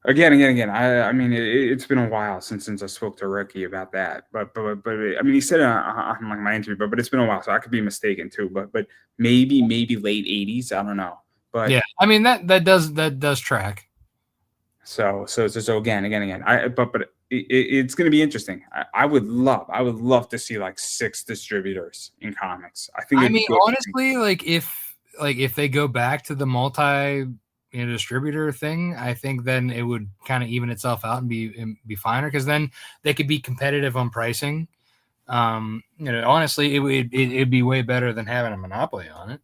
Again. I mean, it's been a while since I spoke to Ricky about that. But I mean, he said on like my interview, but it's been a while, so I could be mistaken too. But maybe late 80s. I don't know. But yeah, I mean that does track. So again. It's going to be interesting. I would love to see like 6 distributors in comics. I think. I mean, honestly, like if they go back to the multi distributor thing, I think then it would kind of even itself out and be finer because then they could be competitive on pricing. Honestly, it'd be way better than having a monopoly on it.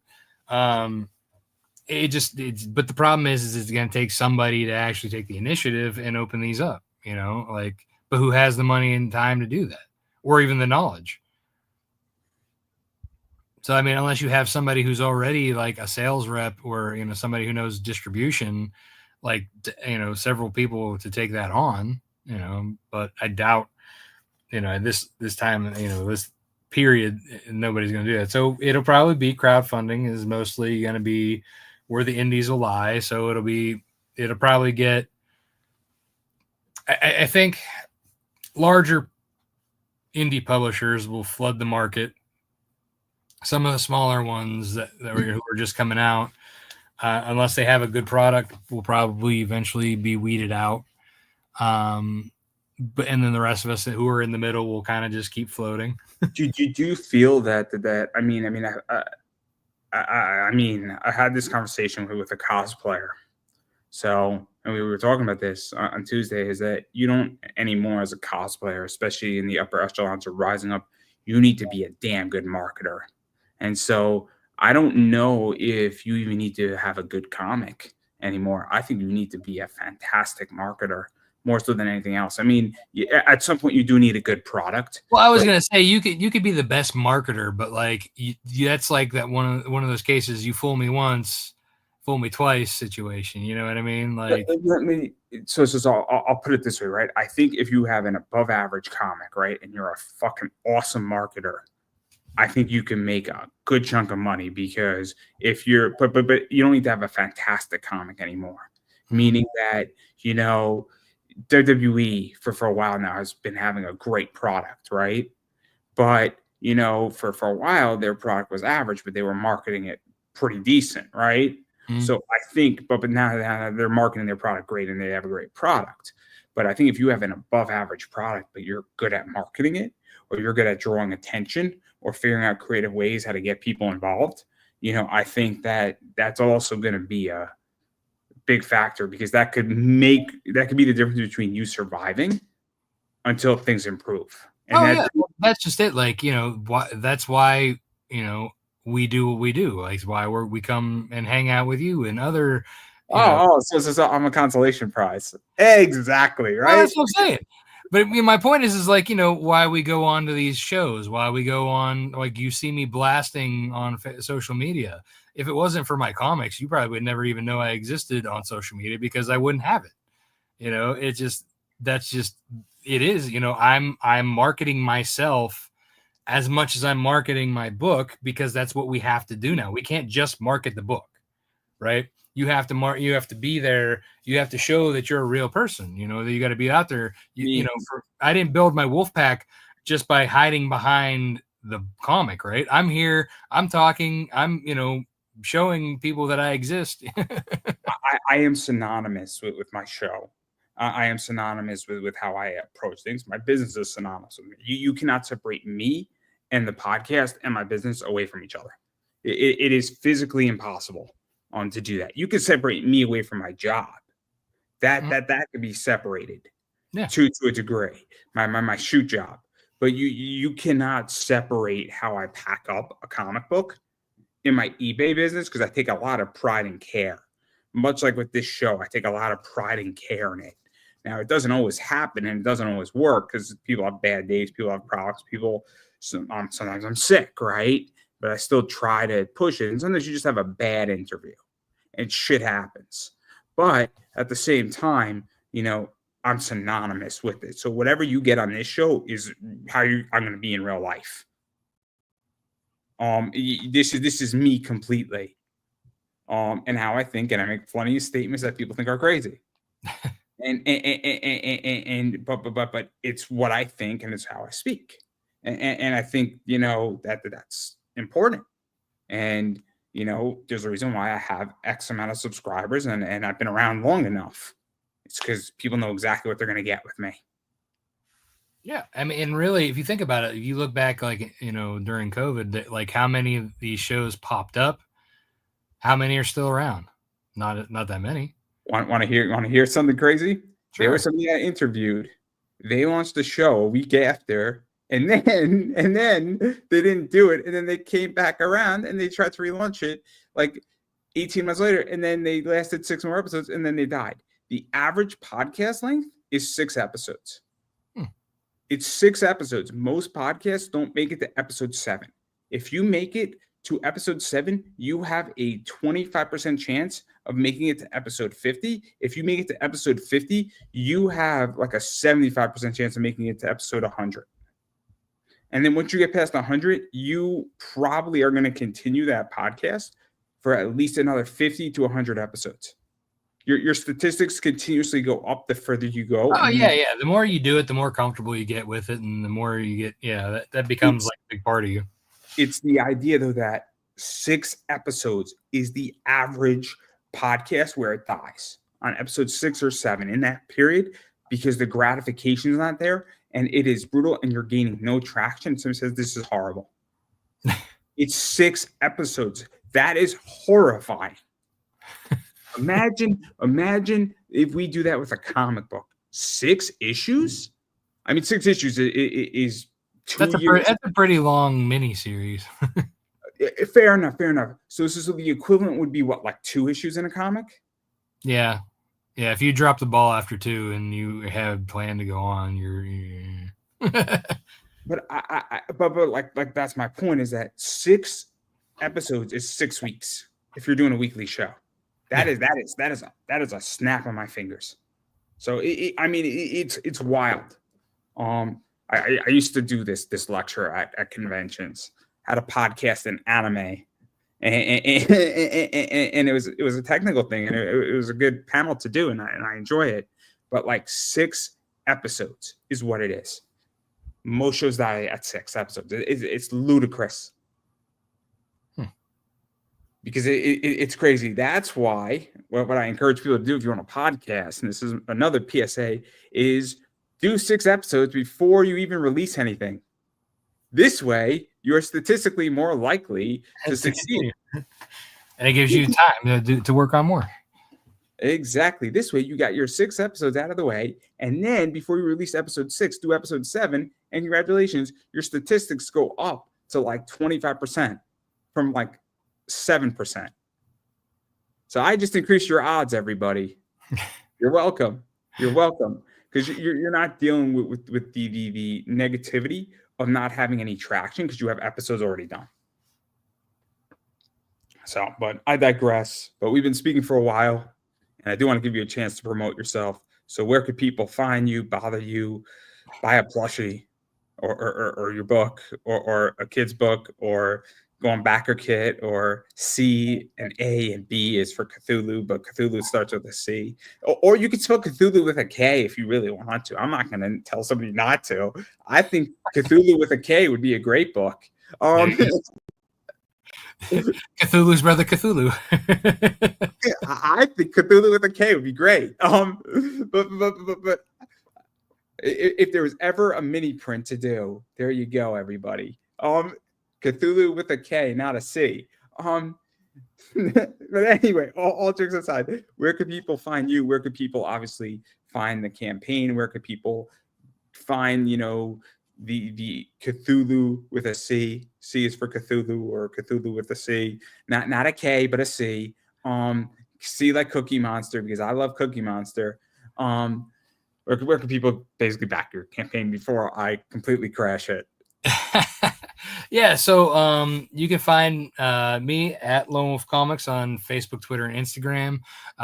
But the problem is it's going to take somebody to actually take the initiative and open these up, but who has the money and time to do that or even the knowledge. So, I mean, unless you have somebody who's already like a sales rep or, somebody who knows distribution, like, several people to take that on, but I doubt, this time, this period, nobody's going to do that. So it'll probably be crowdfunding is mostly going to be where the indies will lie. So it'll probably get, I think larger indie publishers will flood the market. Some of the smaller ones that who are just coming out, unless they have a good product, will probably eventually be weeded out. But and then the rest of us who are in the middle will kind of just keep floating. Do you feel that I mean, I had this conversation with a cosplayer. So, and we were talking about this on Tuesday, is that you don't anymore as a cosplayer, especially in the upper echelons or rising up, you need to be a damn good marketer. And so I don't know if you even need to have a good comic anymore. I think you need to be a fantastic marketer more so than anything else. I mean, at some point you do need a good product. Well, I was gonna say you could be the best marketer, but like that's like that one of those cases, you fool me once, fool me twice situation. You know what I mean? Like, So I'll put it this way, right? I think if you have an above average comic, right, and you're a fucking awesome marketer, I think you can make a good chunk of money, because if you're, but you don't need to have a fantastic comic anymore. Meaning that, WWE for a while now has been having a great product, right? But for a while their product was average, but they were marketing it pretty decent, right? So I think, but now they're marketing their product great and they have a great product. But I think if you have an above average product, but you're good at marketing it, or you're good at drawing attention, or figuring out creative ways how to get people involved, I think that that's also going to be a big factor, because that could be the difference between you surviving until things improve. And that's just it. Like, that's why, we do what we do. Like, why we come and hang out with you and other. So I'm a consolation prize. Exactly, right? Well, that's what I'm saying. But my point is like, why we go on to these shows, why we go on, like, you see me blasting on social media. If it wasn't for my comics, you probably would never even know I existed on social media, because I wouldn't have it. It is, I'm marketing myself as much as I'm marketing my book, because that's what we have to do now. We can't just market the book, right? You have to you have to be there. You have to show that you're a real person, that you got to be out there. I didn't build my wolf pack just by hiding behind the comic, right? I'm here, I'm talking, I'm, showing people that I exist. I am synonymous with my show. I am synonymous with how I approach things. My business is synonymous with me. You cannot separate me and the podcast and my business away from each other. It is physically impossible to do that. You can separate me away from my job. That could be separated to a degree. My shoot job. But you cannot separate how I pack up a comic book in my eBay business, because I take a lot of pride and care. Much like with this show, I take a lot of pride and care in it. Now, it doesn't always happen and it doesn't always work, because people have bad days, people have problems, sometimes I'm sick, right? But I still try to push it. And sometimes you just have a bad interview and shit happens. But at the same time, I'm synonymous with it. So whatever you get on this show is how I'm going to be in real life. This is me completely. And how I think, and I make funny statements that people think are crazy. but it's what I think, and it's how I speak. And I think, that's important. And, there's a reason why I have X amount of subscribers, and I've been around long enough. It's because people know exactly what they're going to get with me. Yeah. I mean, and really, if you think about it, if you look back, like, during COVID, like, how many of these shows popped up? How many are still around? Not that many. Want to hear something crazy? Sure. There was somebody I interviewed. They launched the show a week after, and then they didn't do it, and then they came back around and they tried to relaunch it like 18 months later, and then they lasted 6 more episodes, and then they died. The average podcast length is 6 episodes. It's 6 episodes. Most podcasts don't make it to episode 7. If you make it to episode 7, you have a 25% chance of making it to episode 50. If you make it to episode 50, you have like a 75% chance of making it to episode 100. And then once you get past 100, you probably are going to continue that podcast for at least another 50 to 100 episodes. Your statistics continuously go up the further you go. Oh, yeah. The more you do it, the more comfortable you get with it, and the more you get, that becomes like a big part of you. It's the idea, though, that 6 episodes is the average podcast where it dies. On episode 6 or 7, in that period, because the gratification is not there, and it is brutal, and you're gaining no traction. Someone says this is horrible. It's 6 episodes. That is horrifying. Imagine if we do that with a comic book. 6 issues? I mean, 6 issues is 2 years. That's a pretty long mini series. Fair enough. So the equivalent would be what, like 2 issues in a comic? Yeah. If you drop the ball after 2 and you have planned to go on, you're But like that's my point, is that 6 episodes is 6 weeks if you're doing a weekly show. That is a snap of my fingers. So it's wild. I used to do this lecture at conventions. Had a podcast in anime, and it was a technical thing, and it was a good panel to do, and I enjoy it. But like 6 episodes is what it is. Most shows die at 6 episodes. It's ludicrous. Because it's crazy. That's why what I encourage people to do if you're on a podcast, and this is another PSA, is do 6 episodes before you even release anything. This way, you're statistically more likely to succeed. And it gives you time to work on more. Exactly. This way, you got your 6 episodes out of the way, and then before you release episode 6, do episode 7, and congratulations, your statistics go up to like 25% from like 7%. So I just increased your odds, everybody. You're welcome. Because you're not dealing with the negativity of not having any traction because you have episodes already done. So, but I digress. But we've been speaking for a while, and I do want to give you a chance to promote yourself. So where could people find you, bother you, buy a plushie or your book or a kid's book, or go on Backer Kit, or C and A and B is for Cthulhu, but Cthulhu starts with a C. Or you could spell Cthulhu with a K if you really want to. I'm not going to tell somebody not to. I think Cthulhu with a K would be a great book. Cthulhu's brother Cthulhu. I think Cthulhu with a K would be great. But if there was ever a mini print to do, there you go, everybody. Cthulhu with a K, not a C. But anyway, all jokes aside, where could people find you? Where could people obviously find the campaign? Where could people find, the Cthulhu with a C? C is for Cthulhu, or Cthulhu with a C, not a K, but a C. C like Cookie Monster, because I love Cookie Monster. Where can people basically back your campaign before I completely crash it? Yeah, so you can find me at Lone Wolf Comics on Facebook, Twitter, and Instagram.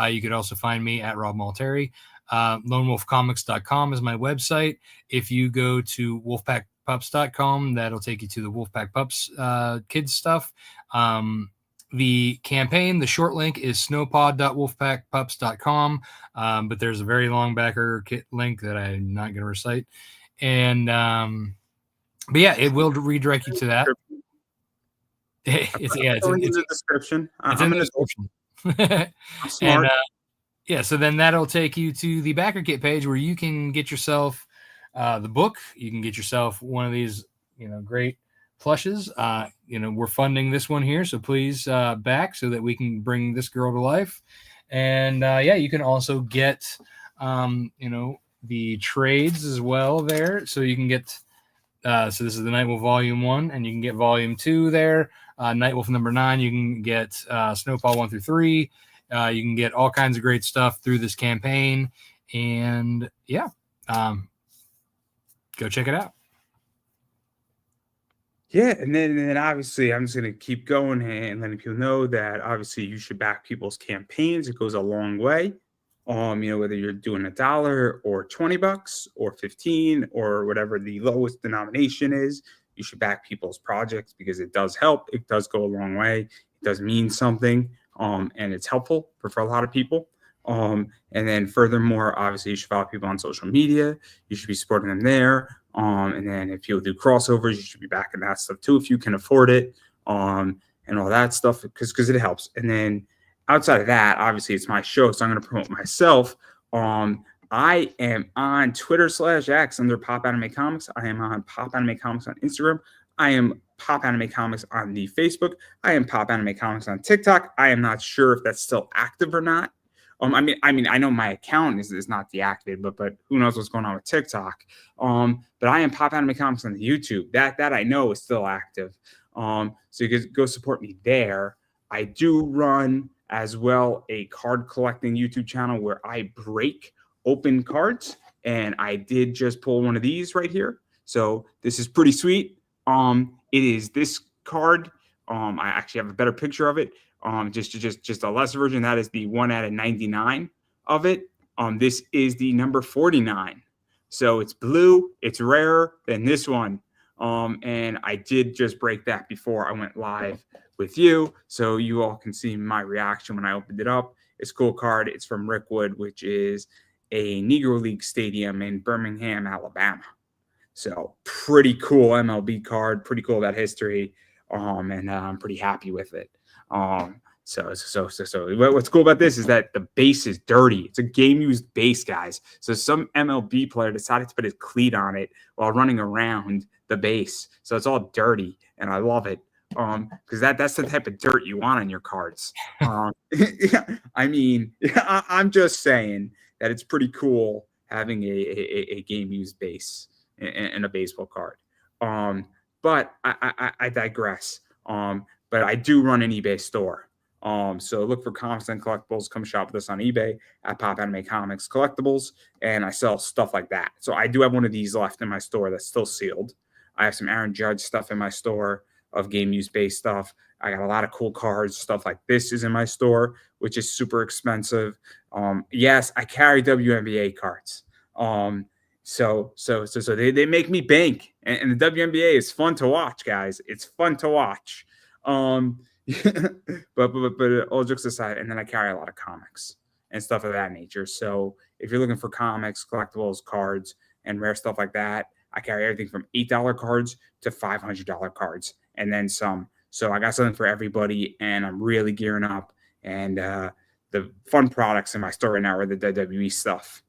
You could also find me at Rob Multari. LoneWolfComics.com is my website. If you go to WolfpackPups.com, that'll take you to the Wolfpack Pups kids stuff. The campaign, the short link is snowpod.wolfpackpups.com, but there's a very long backer kit link that I'm not going to recite. And but yeah, it will redirect you to that. It's in the description. It's in the description. I'm smart. And so then that'll take you to the backer kit page where you can get yourself the book. You can get yourself one of these, great plushes. We're funding this one here, so please back so that we can bring this girl to life. And you can also get the trades as well there, so you can get. So this is the Nightwolf Volume 1, and you can get Volume 2 there. Nightwolf number 9, you can get Snowpaw 1 through 3. You can get all kinds of great stuff through this campaign. And, go check it out. Yeah, and then obviously I'm just going to keep going and letting people know that obviously you should back people's campaigns. It goes a long way. Whether you're doing $1 or $20 or 15 or whatever the lowest denomination is, you should back people's projects because it does help. It does go a long way. It does mean something. And it's helpful for a lot of people. And then furthermore, obviously you should follow people on social media. You should be supporting them there. And then if people do crossovers, you should be backing that stuff too, if you can afford it. And all that stuff, because it helps. And then outside of that, obviously it's my show, so I'm going to promote myself. I am on Twitter/X under Pop Anime Comics. I am on Pop Anime Comics on Instagram. I am Pop Anime Comics on the Facebook. I am Pop Anime Comics on TikTok. I am not sure if that's still active or not. I know my account is not deactivated, but who knows what's going on with TikTok. But I am Pop Anime Comics on YouTube. That I know is still active. So you can go support me there. I do run as well a card collecting YouTube channel where I break open cards, and I did just pull one of these right here. So this is pretty sweet. It is this card. I actually have a better picture of it. Just a lesser version. That is the 1 out of 99 of it. This is the number 49. So it's blue. It's rarer than this one. And I did just break that before I went live with you, so you all can see my reaction when I opened it up. It's a cool card. It's from Rickwood, which is a Negro League stadium in Birmingham, Alabama. So pretty cool MLB card. Pretty cool about history. And I'm pretty happy with it. So what's cool about this is that the base is dirty. It's a game used base, guys. So some MLB player decided to put his cleat on it while running around the base. So it's all dirty, and I love it. Because that's the type of dirt you want on your cards. I mean, I'm just saying that it's pretty cool having a game used base in a baseball card. But I digress. But I do run an eBay store. So look for Comics and Collectibles. Come shop with us on eBay at Pop Anime Comics Collectibles, and I sell stuff like that. So I do have one of these left in my store that's still sealed. I have some Aaron Judge stuff in my store of game use based stuff. I got a lot of cool cards. Stuff like this is in my store, which is super expensive. Yes, I carry WNBA cards. So they make me bank, and the WNBA is fun to watch, guys. It's fun to watch. But all jokes aside, and then I carry a lot of comics and stuff of that nature. So if you're looking for comics, collectibles, cards, and rare stuff like that, I carry everything from $8 cards to $500 cards, and then some. So I got something for everybody, and I'm really gearing up. And the fun products in my store right now are the WWE stuff,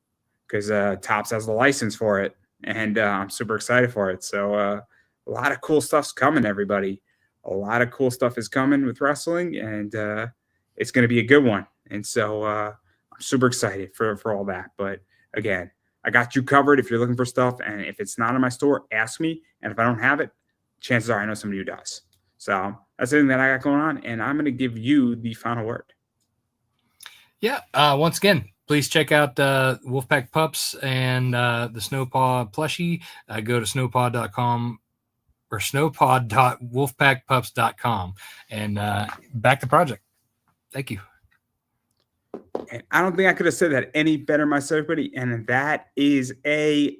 because Topps has the license for it, and I'm super excited for it. So a lot of cool stuff's coming, everybody. A lot of cool stuff is coming with wrestling, and it's going to be a good one. And so I'm super excited for all that. But again, I got you covered if you're looking for stuff. And if it's not in my store, ask me. And if I don't have it, chances are I know somebody who does. So that's everything that I got going on. And I'm going to give you the final word. Yeah. Once again, please check out Wolfpack Pups and the Snowpaw plushie. Go to snowpaw.com or snowpaw.wolfpackpups.com and back the project. Thank you. And I don't think I could have said that any better myself, everybody. And that is a